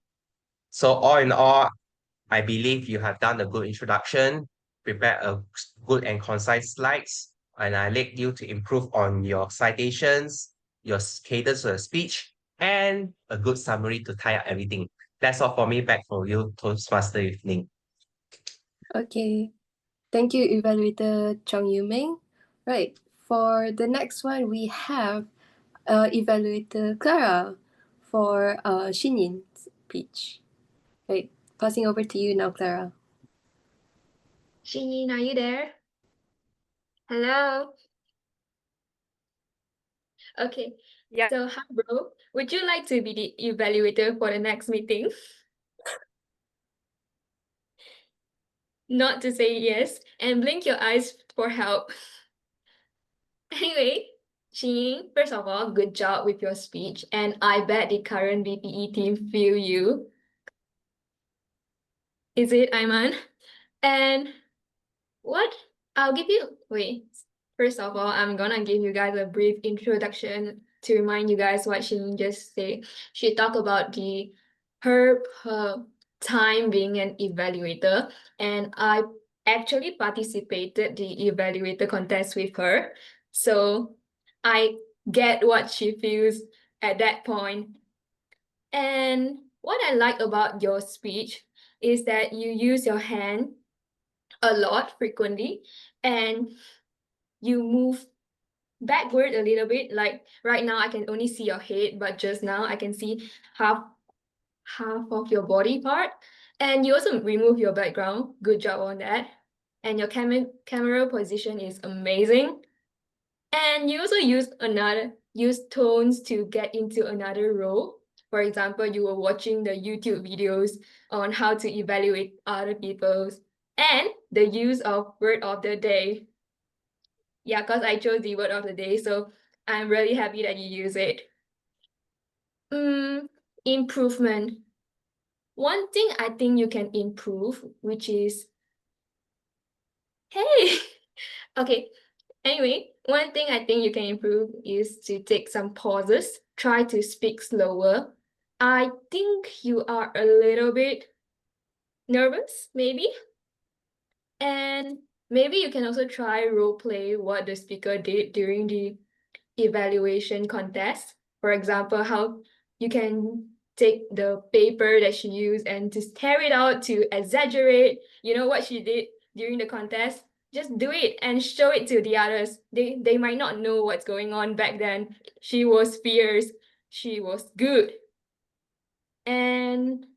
S9: So all in all, I believe you have done a good introduction, prepare a good and concise slides, and I like you to improve on your citations, your cadence of the speech, and a good summary to tie up everything. That's all for me. Back for you, Toastmaster Evening.
S2: Okay. Thank you, Evaluator Meng. Right. For the next one, we have Evaluator Clara for Shin Yin speech. Right. Passing over to you now, Clara.
S1: Shin Yin, are you there? Hello? Okay.
S7: Yeah.
S1: So, hi, bro. Would you like to be the evaluator for the next meeting? Not to say yes, and blink your eyes for help. Anyway, Shin, first of all, good job with your speech, and I bet the current BPE team feel you. Is it, Aimaan? And what? I'll give you, wait. First of all, I'm gonna give you guys a brief introduction to remind you guys what Shin just said. She talked about her time being an evaluator, and I actually participated the evaluator contest with her. So I get what she feels at that point. And what I like about your speech is that you use your hand a lot frequently, and you move backward a little bit. Like right now I can only see your head, but just now I can see half of your body part. And you also remove your background. Good job on that. And your camera position is amazing. And you also use tones to get into another role. For example, you were watching the YouTube videos on how to evaluate other people's, and the use of word of the day. Yeah, because I chose the word of the day, so I'm really happy that you use it. Improvement. One thing I think you can improve, which is, hey, okay. Anyway, one thing I think you can improve is to take some pauses, try to speak slower. I think you are a little bit nervous, maybe. And maybe you can also try role play what the speaker did during the evaluation contest. For example, how you can take the paper that she used and just tear it out to exaggerate, you know, what she did during the contest. Just do it and show it to the others. They might not know what's going on back then. She was fierce. She was good. And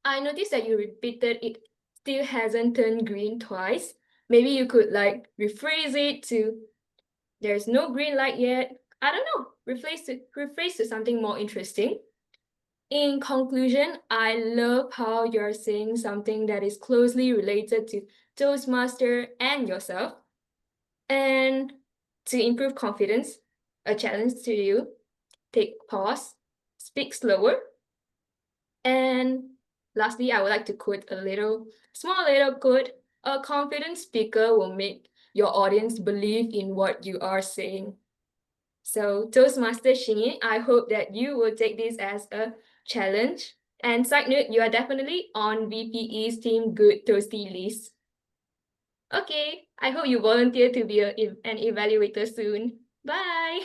S1: I noticed that you repeated it still hasn't turned green twice. Maybe you could like rephrase it to there's no green light yet. I don't know. Rephrase to something more interesting. In conclusion, I love how you're saying something that is closely related to Toastmaster and yourself. And to improve confidence, a challenge to you, take pause, speak slower. And lastly, I would like to quote small little quote. A confident speaker will make your audience believe in what you are saying. So Toastmaster Shin Yin, I hope that you will take this as a challenge. And side note, you are definitely on VPE's Team Good Toasty list. Okay, I hope you volunteer to be an evaluator soon. Bye.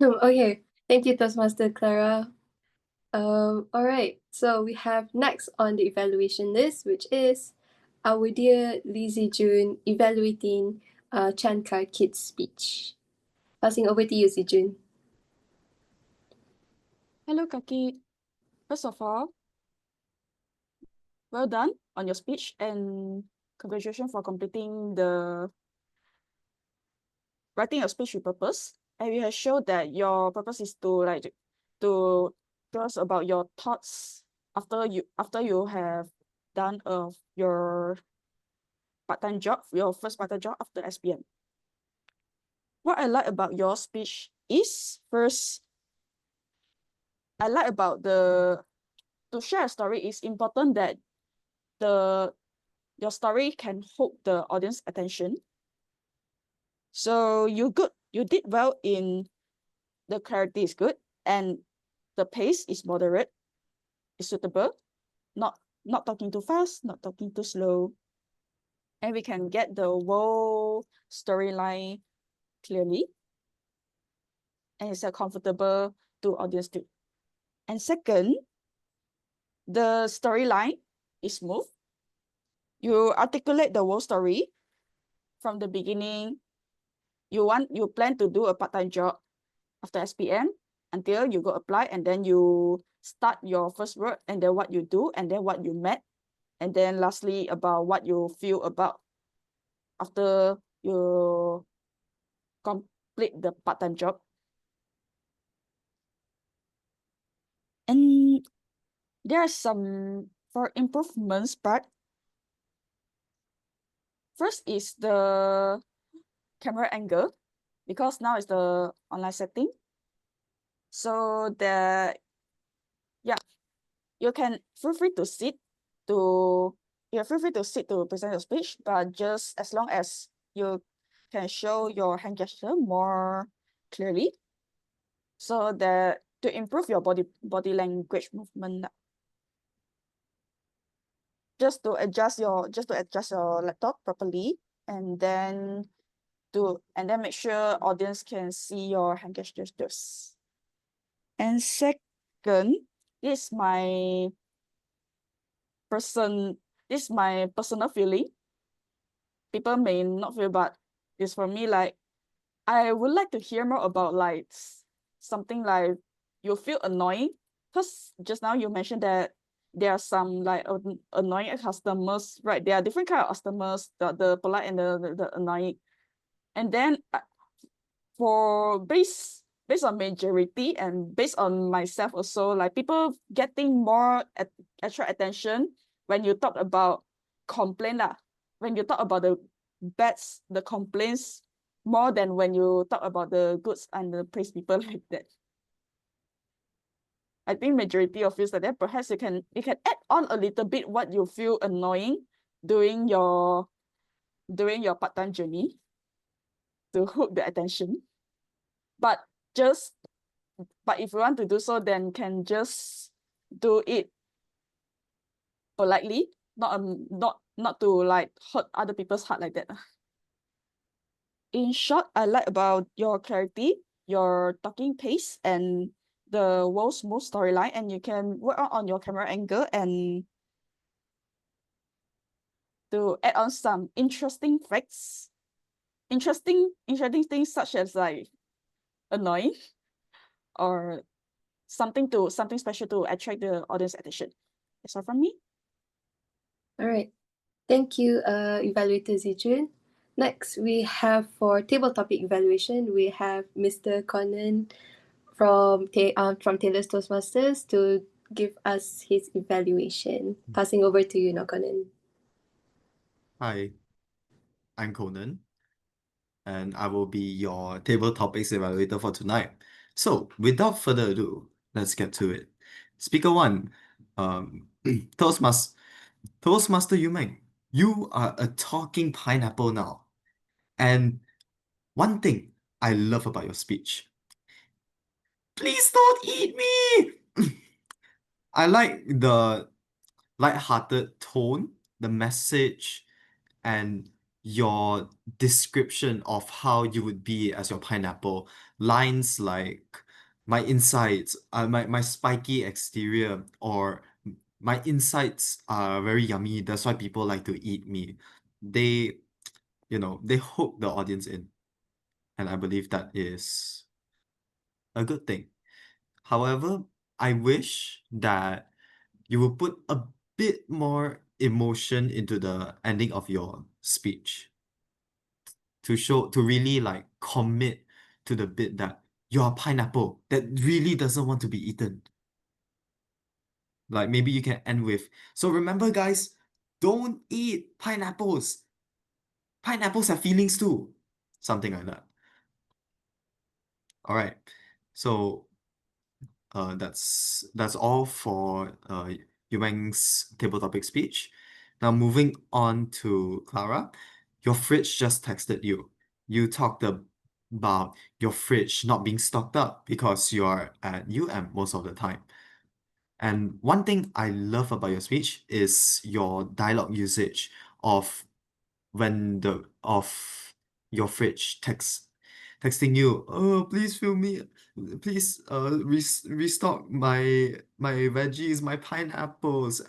S2: Okay, thank you, Toastmaster Clara. All right, so we have next on the evaluation list, which is our dear Zhi Jun evaluating Chan Kar Kid's speech. Passing over to you, Zhi Jun.
S14: Hello, Kaki. First of all, well done on your speech and congratulations for completing the writing a speech with purpose. And you have showed that your purpose is to to tell us about your thoughts after you have done your part-time job, your first part-time job after SPM. What I like about your speech is first, I like about to share a story is important that your story can hold the audience attention. So you did well in the clarity is good and the pace is moderate, is suitable, not talking too fast, not talking too slow. And we can get the whole storyline clearly. And it's comfortable to audience too. And second, the storyline is smooth. You articulate the whole story from the beginning. You plan to do a part-time job. after SPM until you go apply, and then you start your first word, and then what you do, and then what you met, and then lastly about what you feel about after you complete the part-time job. And there are some for improvements part. First is the camera angle, because now it's the online setting. So you can feel free to sit to present your speech, but just as long as you can show your hand gesture more clearly, so that to improve your body language movement. Just to adjust your laptop properly, and then make sure audience can see your hand gestures. And second, this is my personal feeling. People may not feel, but it's for me, like I would like to hear more about like something like you feel annoying, because just now you mentioned that there are some like annoying customers, right? There are different kind of customers, the polite and the annoying. And then for based on majority and based on myself also, like people getting more extra attention when you talk about complaint lah. When you talk about the bads, the complaints, more than when you talk about the goods and the praise people like that. I think majority of you said that perhaps you can add on a little bit what you feel annoying during your part-time journey to hook the attention. But if you want to do so, then can just do it politely, not to like hurt other people's heart like that. In short, I like about your clarity, your talking pace, and the well smooth storyline, and you can work on your camera angle and to add on some interesting facts, interesting things such as like annoying or something special to attract the audience attention. That's all from me.
S2: All right. Thank you, Evaluator Zhi Jun. Next, we have for table topic evaluation, we have Mr. Conan from Taylor's Toastmasters to give us his evaluation. Passing over to you now, Conan.
S15: Hi, I'm Conan, and I will be your table topics evaluator for tonight. So, without further ado, let's get to it. Speaker 1, Toastmaster Meng, you are a talking pineapple now. And one thing I love about your speech, please don't eat me! I like the light-hearted tone, the message, and your description of how you would be as your pineapple. Lines like my insides, my spiky exterior, or my insides are very yummy, that's why people like to eat me. They hook the audience in. And I believe that is a good thing. However, I wish that you will put a bit more emotion into the ending of your speech to really like commit to the bit that you're a pineapple that really doesn't want to be eaten. Like maybe you can end with, so remember guys, don't eat pineapples. Pineapples have feelings too. Something like that. All right. So that's all for Meng's table topic speech. Now moving on to Clara, your fridge just texted you. You talked about your fridge not being stocked up because you're at UM most of the time. And one thing I love about your speech is your dialogue usage of your fridge texting you, oh, please fill me, please restock my veggies, my pineapples,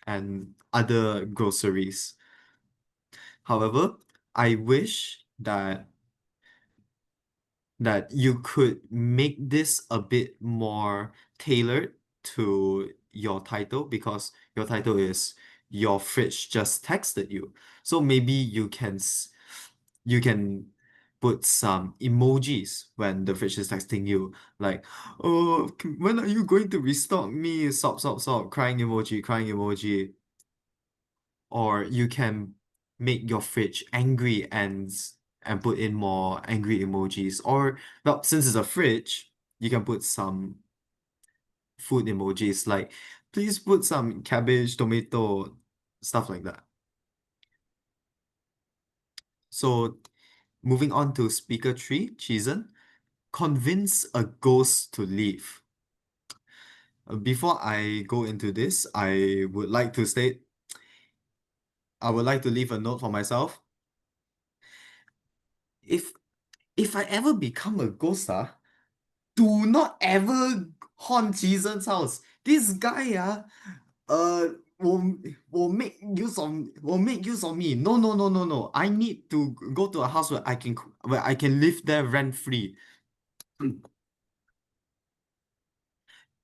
S15: and other groceries. However, I wish that that you could make this a bit more tailored to your title, because your title is "Your fridge just texted you." So maybe you can put some emojis when the fridge is texting you, like, "Oh, when are you going to restock me? Stop, stop, stop, crying emoji, crying emoji." Or you can make your fridge angry and put in more angry emojis. Or, well, since it's a fridge, you can put some food emojis, like, please put some cabbage, tomato, stuff like that. So moving on to speaker 3, Chizen, convince a ghost to leave. Before I go into this, I would like to state, I would like to leave a note for myself. If I ever become a ghost, do not ever haunt Chizen's house. This guy, will make use of me. No, no, no, no, no. I need to go to a house where I can live there rent free.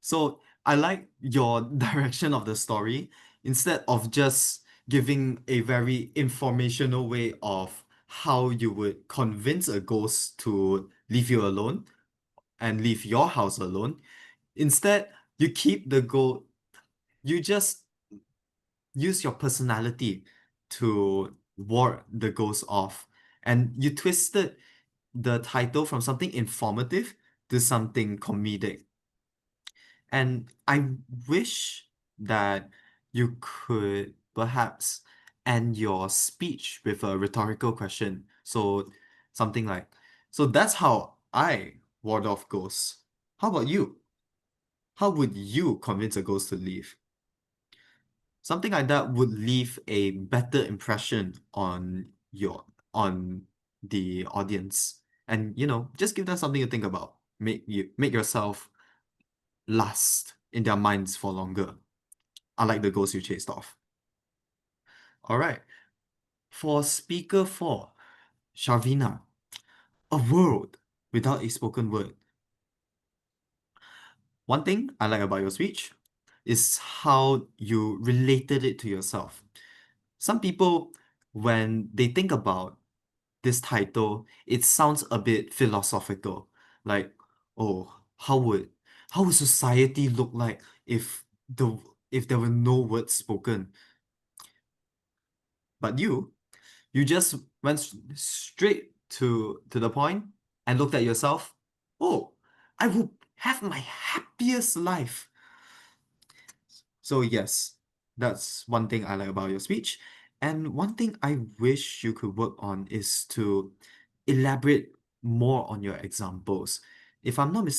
S15: So I like your direction of the story. Instead of just giving a very informational way of how you would convince a ghost to leave you alone and leave your house alone, instead you keep the goal. You just use your personality to ward the ghost off, and you twisted the title from something informative to something comedic. And I wish that you could perhaps end your speech with a rhetorical question. So something like, so that's how I ward off ghosts. How about you? How would you convince a ghost to leave? Something like that would leave a better impression on the audience. And just give them something to think about. Make yourself last in their minds for longer, unlike the ghost you chased off. Alright. For speaker 4, Sharviena, a world without a spoken word. One thing I like about your speech is how you related it to yourself. Some people, when they think about this title, it sounds a bit philosophical. Like, oh, how would society look like if there were no words spoken? But you just went straight to the point and looked at yourself. Oh, I will have my happiest life. So yes, that's one thing I like about your speech. And one thing I wish you could work on is to elaborate more on your examples. If I'm not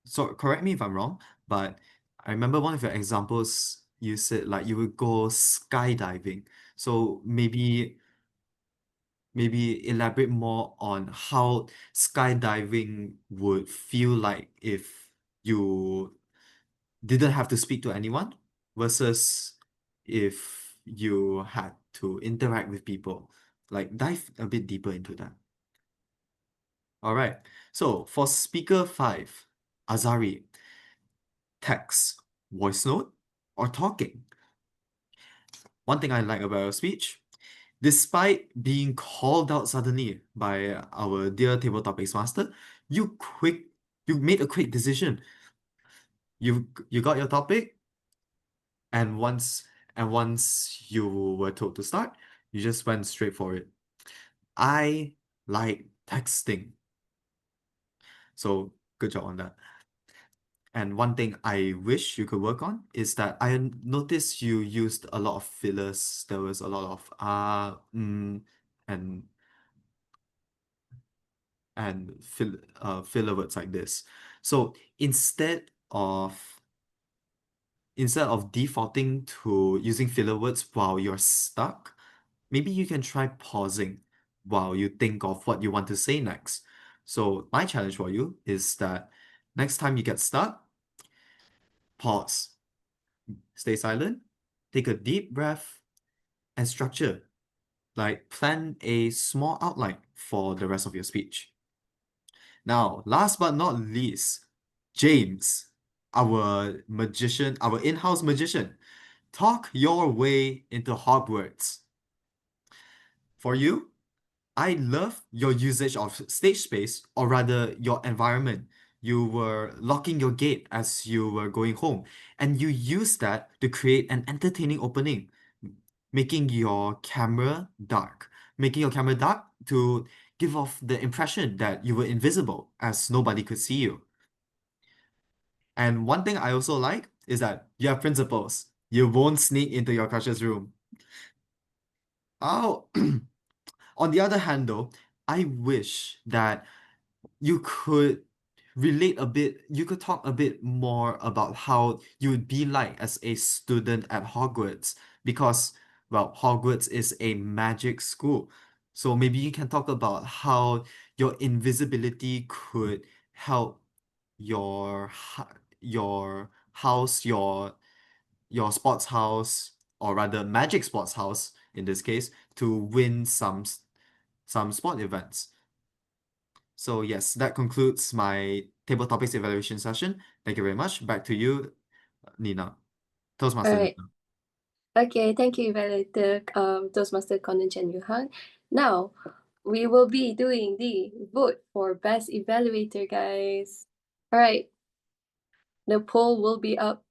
S15: so correct me if I'm wrong, but I remember one of your examples, you said like you would go skydiving. So maybe elaborate more on how skydiving would feel like if you didn't have to speak to anyone versus if you had to interact with people. Like dive a bit deeper into that. All right. So for speaker 5, Azari, text, voice note, or talking. One thing I like about your speech, despite being called out suddenly by our dear table topics master, you made a quick decision. You got your topic, and once you were told to start, you just went straight for it. I like texting. So good job on that. And one thing I wish you could work on is that I noticed you used a lot of fillers. There was a lot of and filler words like this. So instead of defaulting to using filler words while you're stuck, maybe you can try pausing while you think of what you want to say next. So my challenge for you is that next time you get stuck, pause, stay silent, take a deep breath, and structure. Like plan a small outline for the rest of your speech. Now, last but not least, James, our magician, our in-house magician. Talk your way into Hogwarts. For you, I love your usage of stage space, or rather your environment. You were locking your gate as you were going home, and you used that to create an entertaining opening, making your camera dark. Making your camera dark to give off the impression that you were invisible, as nobody could see you. And one thing I also like is that you have principles. You won't sneak into your crush's room. Oh, on the other hand, though, I wish that you could relate a bit, you could talk a bit more about how you would be like as a student at Hogwarts, because, well, Hogwarts is a magic school. So maybe you can talk about how your invisibility could help your house, your sports house, or rather magic sports house in this case, to win some sport events. So yes, that concludes my table topics evaluation session. Thank you very much. Back to you, Nina. Toastmaster
S2: Alright.
S15: Nina.
S2: Okay, thank you, Evaluator, Toastmaster Conan Chen Yuhan. Now, we will be doing the vote for best evaluator, guys. Alright, the poll will be up.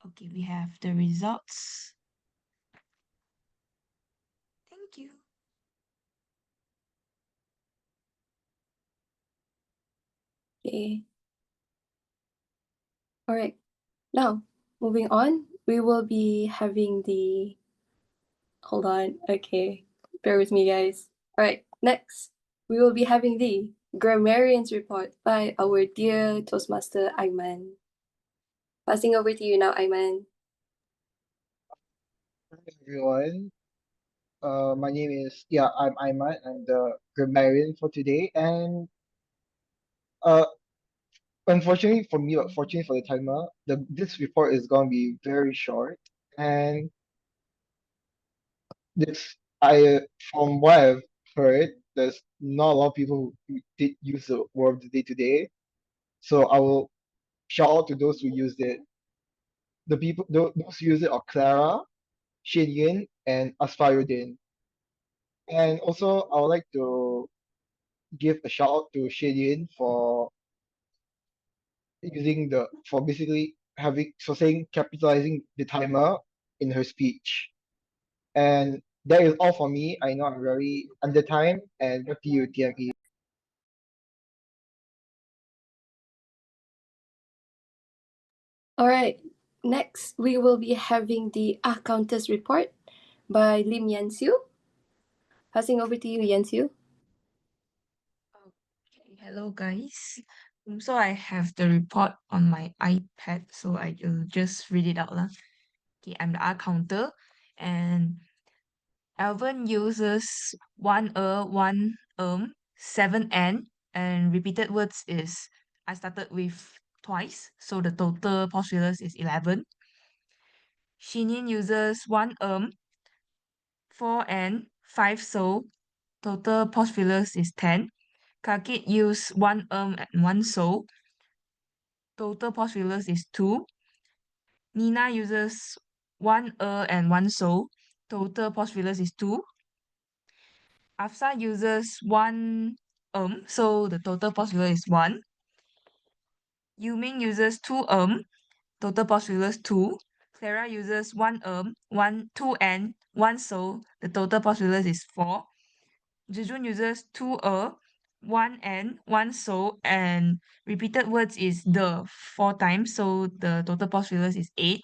S4: Okay, we have the results. Thank you.
S2: Okay. Alright, now, moving on, we will be having the... Hold on, okay. Bear with me, guys. Alright, next, we will be having the Grammarians report by our dear Toastmaster Aimaan. Passing over to you now, Aimaan.
S3: Hi everyone. My name is I'm Aimaan. I'm the grammarian for today, and uh, unfortunately for me, but fortunately for the timer, this report is gonna be very short. And this, I from what I've heard, there's not a lot of people who did use the word of the day today. So I will shout out to those who used it. The people, those who use it are Clara, Shin Yin, and Afsar. And also, I would like to give a shout out to Shin Yin for basically saying capitalizing the timer in her speech. And that is all for me. I know I'm very under time, and back to you, TME.
S2: Alright, next we will be having the Countess report by Lim Yanxiu. Passing over to you, Yanxiu.
S4: Okay, hello guys. So I have the report on my iPad, so I will just read it out lah. Okay, I'm the R counter, and Elven uses one 7 N, and repeated words is I started with twice, so the total postulus is 11. Shin Yin uses one 4N, 5 so, total postulus is 10. Kakit use one and one so, total postulus is 2. Nina uses one and one so, total postulus is 2. Afsar uses one so the total postulus is 1. Meng uses two total postulus 2. Clara uses 1 2 N, 1 so. The total possibilities is 4. Zhi Jun uses 2 1 N, 1 so, and repeated words is the 4 times, so the total possibilities is 8.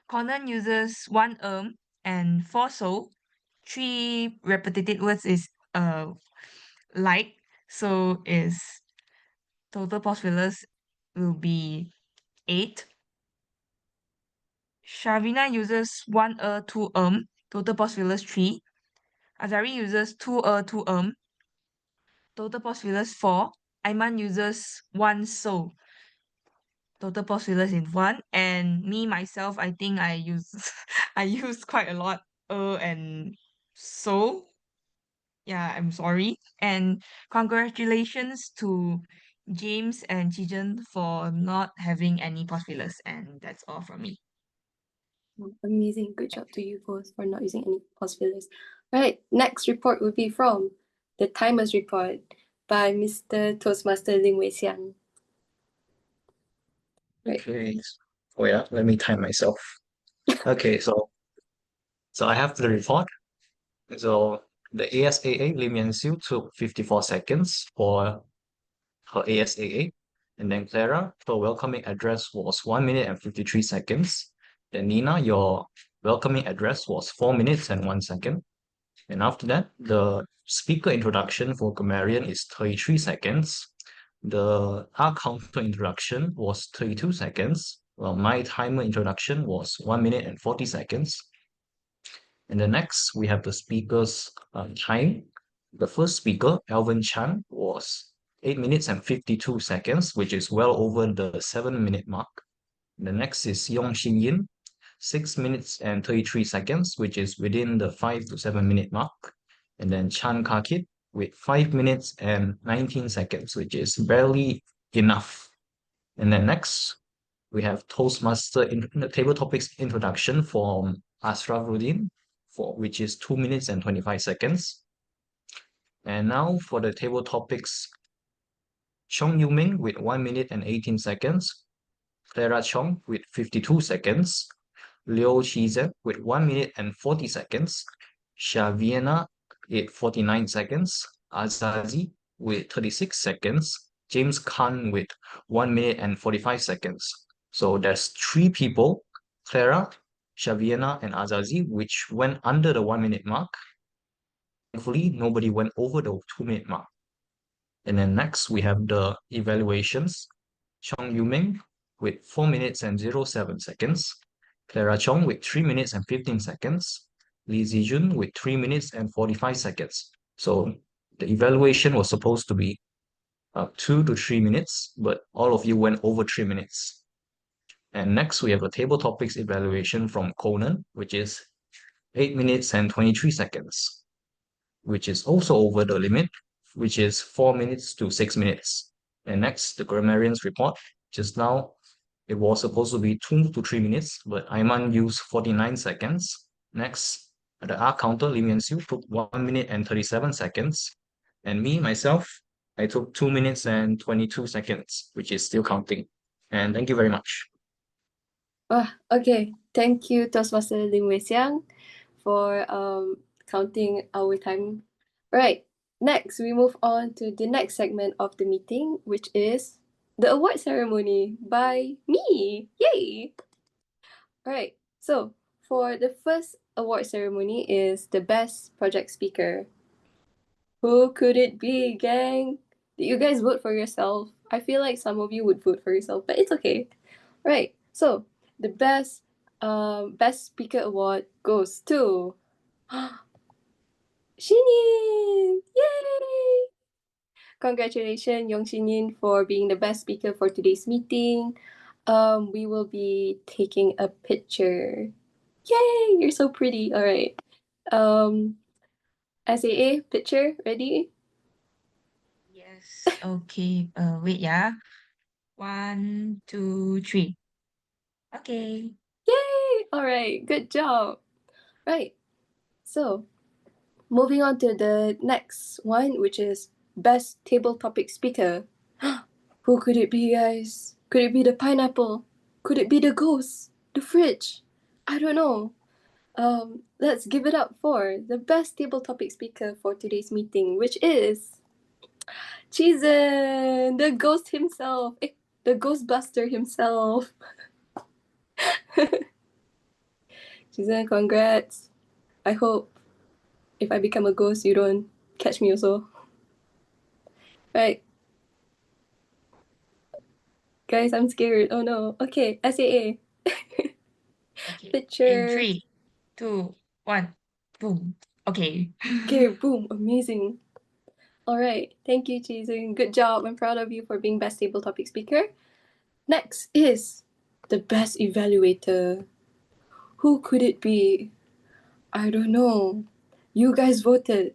S4: Conan uses 1 and 4 so. 3 repetitive words is like, so is total possibilities will be 8. Sharviena uses 1 2 total possibilities 3. Azari uses 2 2 total possibilities 4. Aimaan uses 1 so, total possibilities in 1. And me myself, I think I use I use quite a lot and so. Yeah, I'm sorry. And congratulations to James and Zhi Jun for not having any possibilities, and that's all from me.
S2: Amazing. Good job to you both for not using any possibilities. Right, next report will be from the Timers Report by Mr. Toastmaster Ling Wei Xiang. Right.
S5: Okay. Oh yeah, let me time myself. Okay, so I have the report. So the ASAA Lim Yan Xiu took 54 seconds for her ASAA. And then Clara, her welcoming address was 1 minute and 53 seconds. Then Nina, your welcoming address was 4 minutes and 1 second. And after that, the speaker introduction for Grammarian is 33 seconds. The R counter introduction was 32 seconds, while my timer introduction was 1 minute and 40 seconds. And then next, we have the speaker's time. The first speaker, Elven Chan, was 8 minutes and 52 seconds, which is well over the 7-minute mark. The next is Shin Yin, 6 minutes and 33 seconds, which is within the 5 to 7-minute mark. And then Chan Kakit with 5 minutes and 19 seconds, which is barely enough. And then next, we have Toastmaster table topics introduction from Asrafuddin, which is 2 minutes and 25 seconds. And now for the table topics, Chong Yu-ming with 1 minute and 18 seconds, Clara Chong with 52 seconds, Liu Qizhen with 1 minute and 40 seconds, Sharviena with 49 seconds, Azari with 36 seconds, James Khan with 1 minute and 45 seconds. So there's 3 people, Clara, Sharviena, and Azari, which went under the 1 minute mark. Thankfully, nobody went over the 2-minute mark. And then next, we have the evaluations. Chong Yu-ming with 4 minutes and 07 seconds, Clara Chong with 3 minutes and 15 seconds, Zhi Jun with 3 minutes and 45 seconds. So the evaluation was supposed to be 2 to 3 minutes, but all of you went over 3 minutes. And next, we have a table topics evaluation from Conan, which is 8 minutes and 23 seconds, which is also over the limit, which is 4 minutes to 6 minutes. And next, the Grammarian's report. Just now, it was supposed to be 2 to 3 minutes, but Aimaan used 49 seconds. Next, the R counter, Lim Yan Xiu, took 1 minute and 37 seconds. And me, myself, I took 2 minutes and 22 seconds, which is still counting. And thank you very much.
S2: Okay, thank you, Toastmaster Ling Wei Xiang, for counting our time. Right, next we move on to the next segment of the meeting, which is the award ceremony by me. Yay! Alright, so for the first award ceremony is the best project speaker. Who could it be, gang? Did you guys vote for yourself? I feel like some of you would vote for yourself, but it's okay. Right, so the best speaker award goes to Shin Yin! Yay! Congratulations, Shin Yin, for being the best speaker for today's meeting. We will be taking a picture. Yay! You're so pretty. All right. SAA picture ready?
S4: Yes. Okay. Wait, yeah. 1, 2, 3. Okay.
S2: Yay! All right. Good job. Right. So, moving on to the next one, which is best table topic speaker. Who could it be, guys? Could it be the pineapple? Could it be the ghost? the fridge. I don't know. Let's give it up for the best table topic speaker for today's meeting, which is Chizen, the ghost himself, the Ghostbuster himself. Chizen, congrats. I hope if I become a ghost, you don't catch me also. Right. Guys, I'm scared. Oh no. Okay, SAA.
S4: Okay.
S2: Picture.
S4: In 3, 2, 1, boom. Okay.
S2: Okay, boom. Amazing. All right. Thank you, Jason. Good job. I'm proud of you for being best table topic speaker. Next is the best evaluator. Who could it be? I don't know. You guys voted.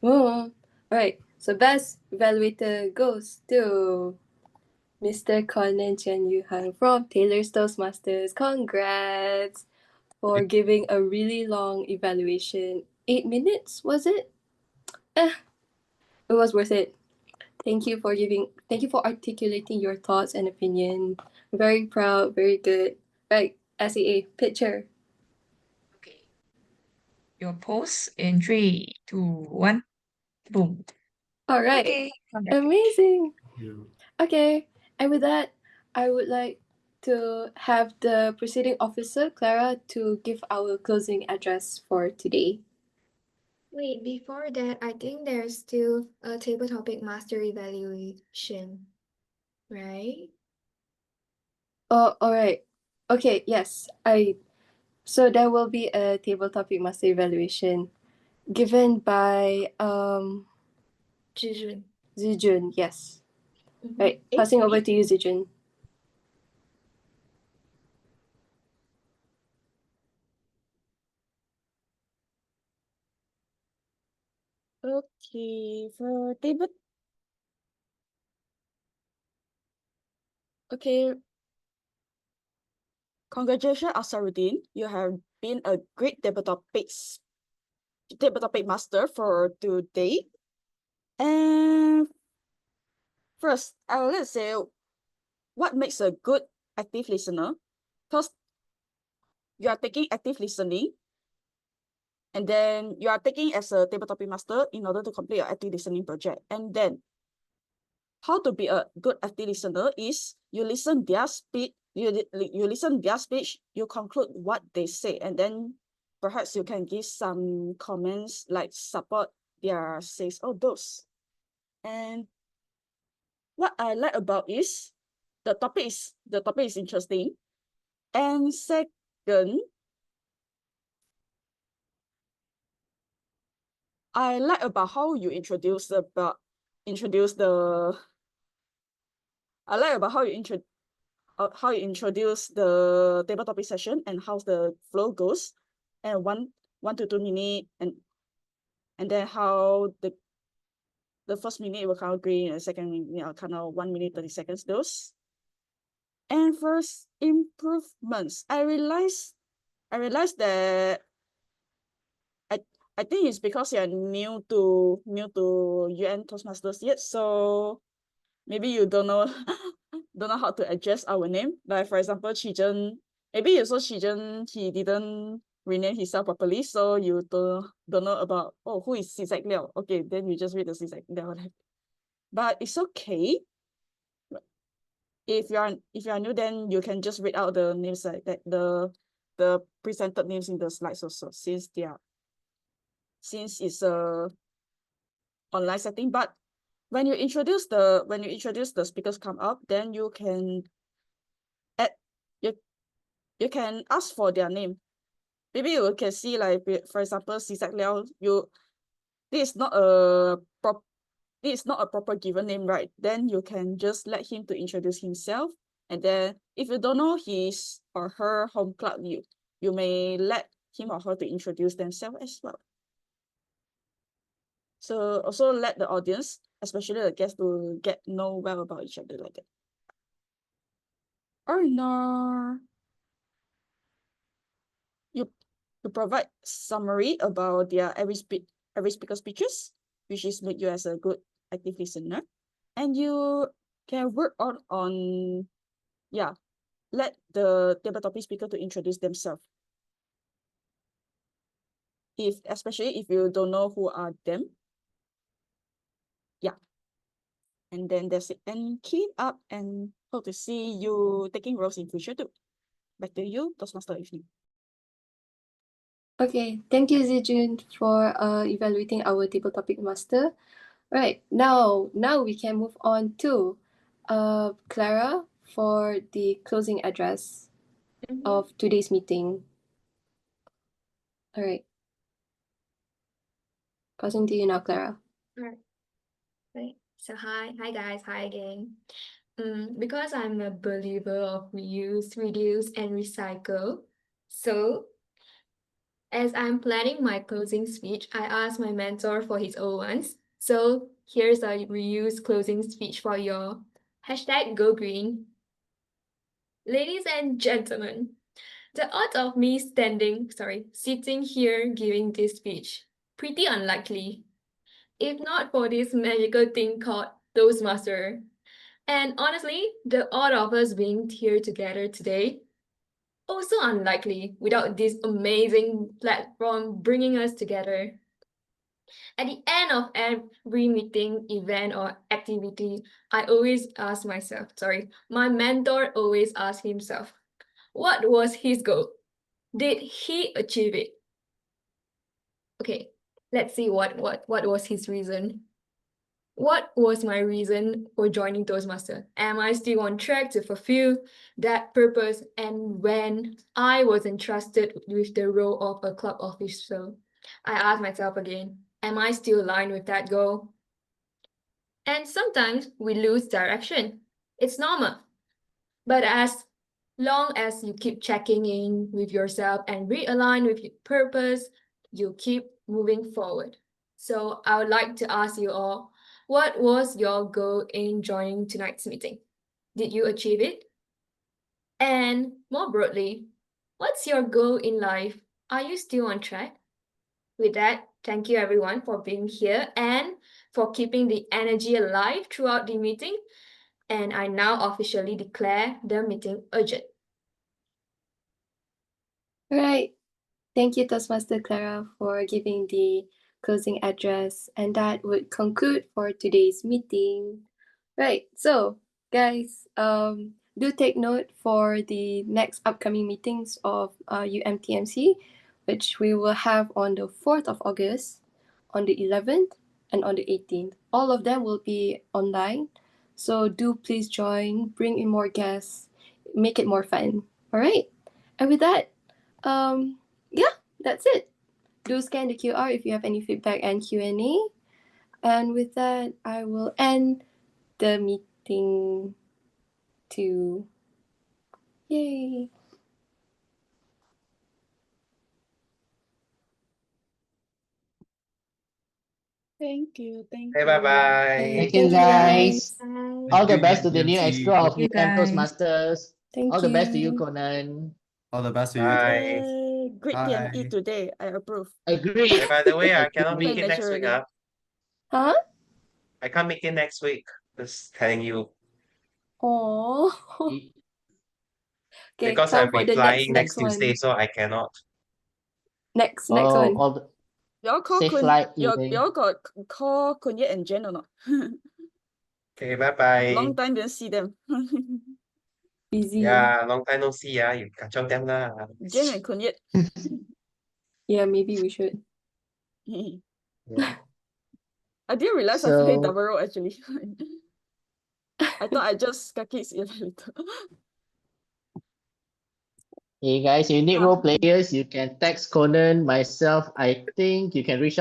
S2: Oh. All right. So best evaluator goes to Mr. Conan Chen Yuhan from Taylor's Toastmasters. Congrats for giving a really long evaluation. 8 minutes, was it? It was worth it. Thank you for articulating your thoughts and opinion. Very proud, very good. Right, SEA, picture.
S4: Okay. Your pose in 3, 2, 1, boom.
S2: All right.
S4: Okay. Congrats.
S2: Amazing.
S15: Yeah.
S2: Okay, and with that, I would like to have the presiding officer, Clara, to give our closing address for today.
S1: Wait, before that, I think there's still a table topic master evaluation, right?
S2: Oh, all right. Okay, yes. So there will be a table topic master evaluation given by
S1: Zhi Jun.
S2: Zhi Jun, yes.
S1: Mhm.
S2: Right, passing over to you, Zhi Jun.
S14: Okay, for table. Okay. Congratulations, Asaruddin. You have been a great table topic master for today. And first, I will let's say what makes a good active listener. Because you are taking active listening, and then you are taking as a table topic master in order to complete your active listening project. And then how to be a good active listener is you listen their speech, you listen their speech, you conclude what they say, and then perhaps you can give some comments like support their says or those. And what I like about is the topic is interesting. And second, I like about how you introduce the I like about how you introduce the table topic session and how the flow goes, and 1 to 2 minutes, and then how the first minute will count green and the second minute will count 1 minute 30 seconds those. And first improvements, I realized that I think it's because you're new to UN Toastmasters yet, so maybe you don't know don't know how to address our name. Like for example, Zhi Jun, maybe you saw Zhi Jun, he didn't rename himself properly, so you don't know about who is Zizek Liao. Okay, then you just read the Zizek Liao. But it's okay. If you're new, then you can just read out the names like that, the presented names in the slides also, since it's a online setting. But when you introduce the speakers come up, then you can add you can ask for their name. Maybe you can see, like, for example, Zizek Liao, this is not a proper given name, right? Then you can just let him to introduce himself. And then if you don't know his or her home club, you may let him or her to introduce themselves as well. So also let the audience, especially the guests, to get know well about each other like that. Or no, you provide summary about their every speaker speeches, which is make you as a good active listener. And you can work on let the table topic speaker to introduce themselves. Especially if you don't know who are them. Yeah. And then that's it. And keep up and hope to see you taking roles in future too. Back to you, Toastmaster Evening.
S2: Okay, thank you, Zhi Jun, for evaluating our table topic master. Right, now we can move on to Clara for the closing address of today's meeting. All right. Passing to you now, Clara.
S1: Alright. Right. So hi guys, hi again. Because I'm a believer of reuse, reduce, and recycle, so as I'm planning my closing speech, I asked my mentor for his old ones. So here's a reuse closing speech for y'all. #GoGreen. Ladies and gentlemen, the odds of me sitting here giving this speech, pretty unlikely. If not for this magical thing called Toastmaster. And honestly, the odds of us being here together today, also unlikely without this amazing platform bringing us together. At the end of every meeting, event, or activity, I always ask myself, my mentor always asks himself, what was his goal? Did he achieve it? Okay, let's see what was his reason. What was my reason for joining Toastmaster? Am I still on track to fulfill that purpose? And when I was entrusted with the role of a club official, I asked myself again, am I still aligned with that goal? And sometimes we lose direction. It's normal. But as long as you keep checking in with yourself and realign with your purpose, you keep moving forward. So I would like to ask you all, what was your goal in joining tonight's meeting? Did you achieve it? And more broadly, what's your goal in life? Are you still on track? With that, thank you everyone for being here and for keeping the energy alive throughout the meeting. And I now officially declare the meeting urgent.
S2: Right. Thank you, Toastmaster Clara, for giving the closing address. And that would conclude for today's meeting. Right. So, guys, do take note for the next upcoming meetings of UMTMC, which we will have on the 4th of August, on the 11th, and on the 18th. All of them will be online. So do please join, bring in more guests, make it more fun. All right. And with that, yeah, that's it. Do scan the QR if you have any feedback and Q&A. And with that, I will end the meeting too. Yay.
S14: Thank you.
S9: Hey, bye-bye.
S12: Thank you, guys. All the best to the new
S15: UMTMC.
S12: extra of
S4: Thank you,
S12: UM
S4: guys.
S12: Toastmasters.
S2: Thank
S12: All the best to you,
S2: you.
S12: Conan.
S15: All the best to you.
S9: Bye.
S14: Yay, great
S15: Bye.
S14: TME today. I approve.
S12: Agree.
S9: Hey, by the way, I cannot make
S14: Quite
S9: it next week.
S14: naturally.
S2: Huh?
S9: I can't make it next week. Just telling you.
S2: Oh. Okay,
S9: Because
S2: come
S9: I'll
S2: for
S9: be
S2: the
S9: flying
S2: next
S9: Tuesday,
S2: one.
S9: so I cannot.
S2: Next
S12: Oh,
S2: one.
S12: all the
S14: Y'all call
S12: safe flight,
S14: y'all
S12: Elaine.
S14: got call Kunyet and Jen or not?
S9: Okay, bye-bye.
S14: Long time didn't see them.
S2: Busy.
S9: Yeah, long time no see. You kacau them lah.
S14: Jen and Kunyet.
S2: Yeah, maybe we should.
S9: Yeah.
S14: I didn't realize I played
S12: So,
S14: double role actually. I thought I just Kaki's Evaluator.
S12: hey guys, if you need role players, you can text Conan, myself. I think you can reach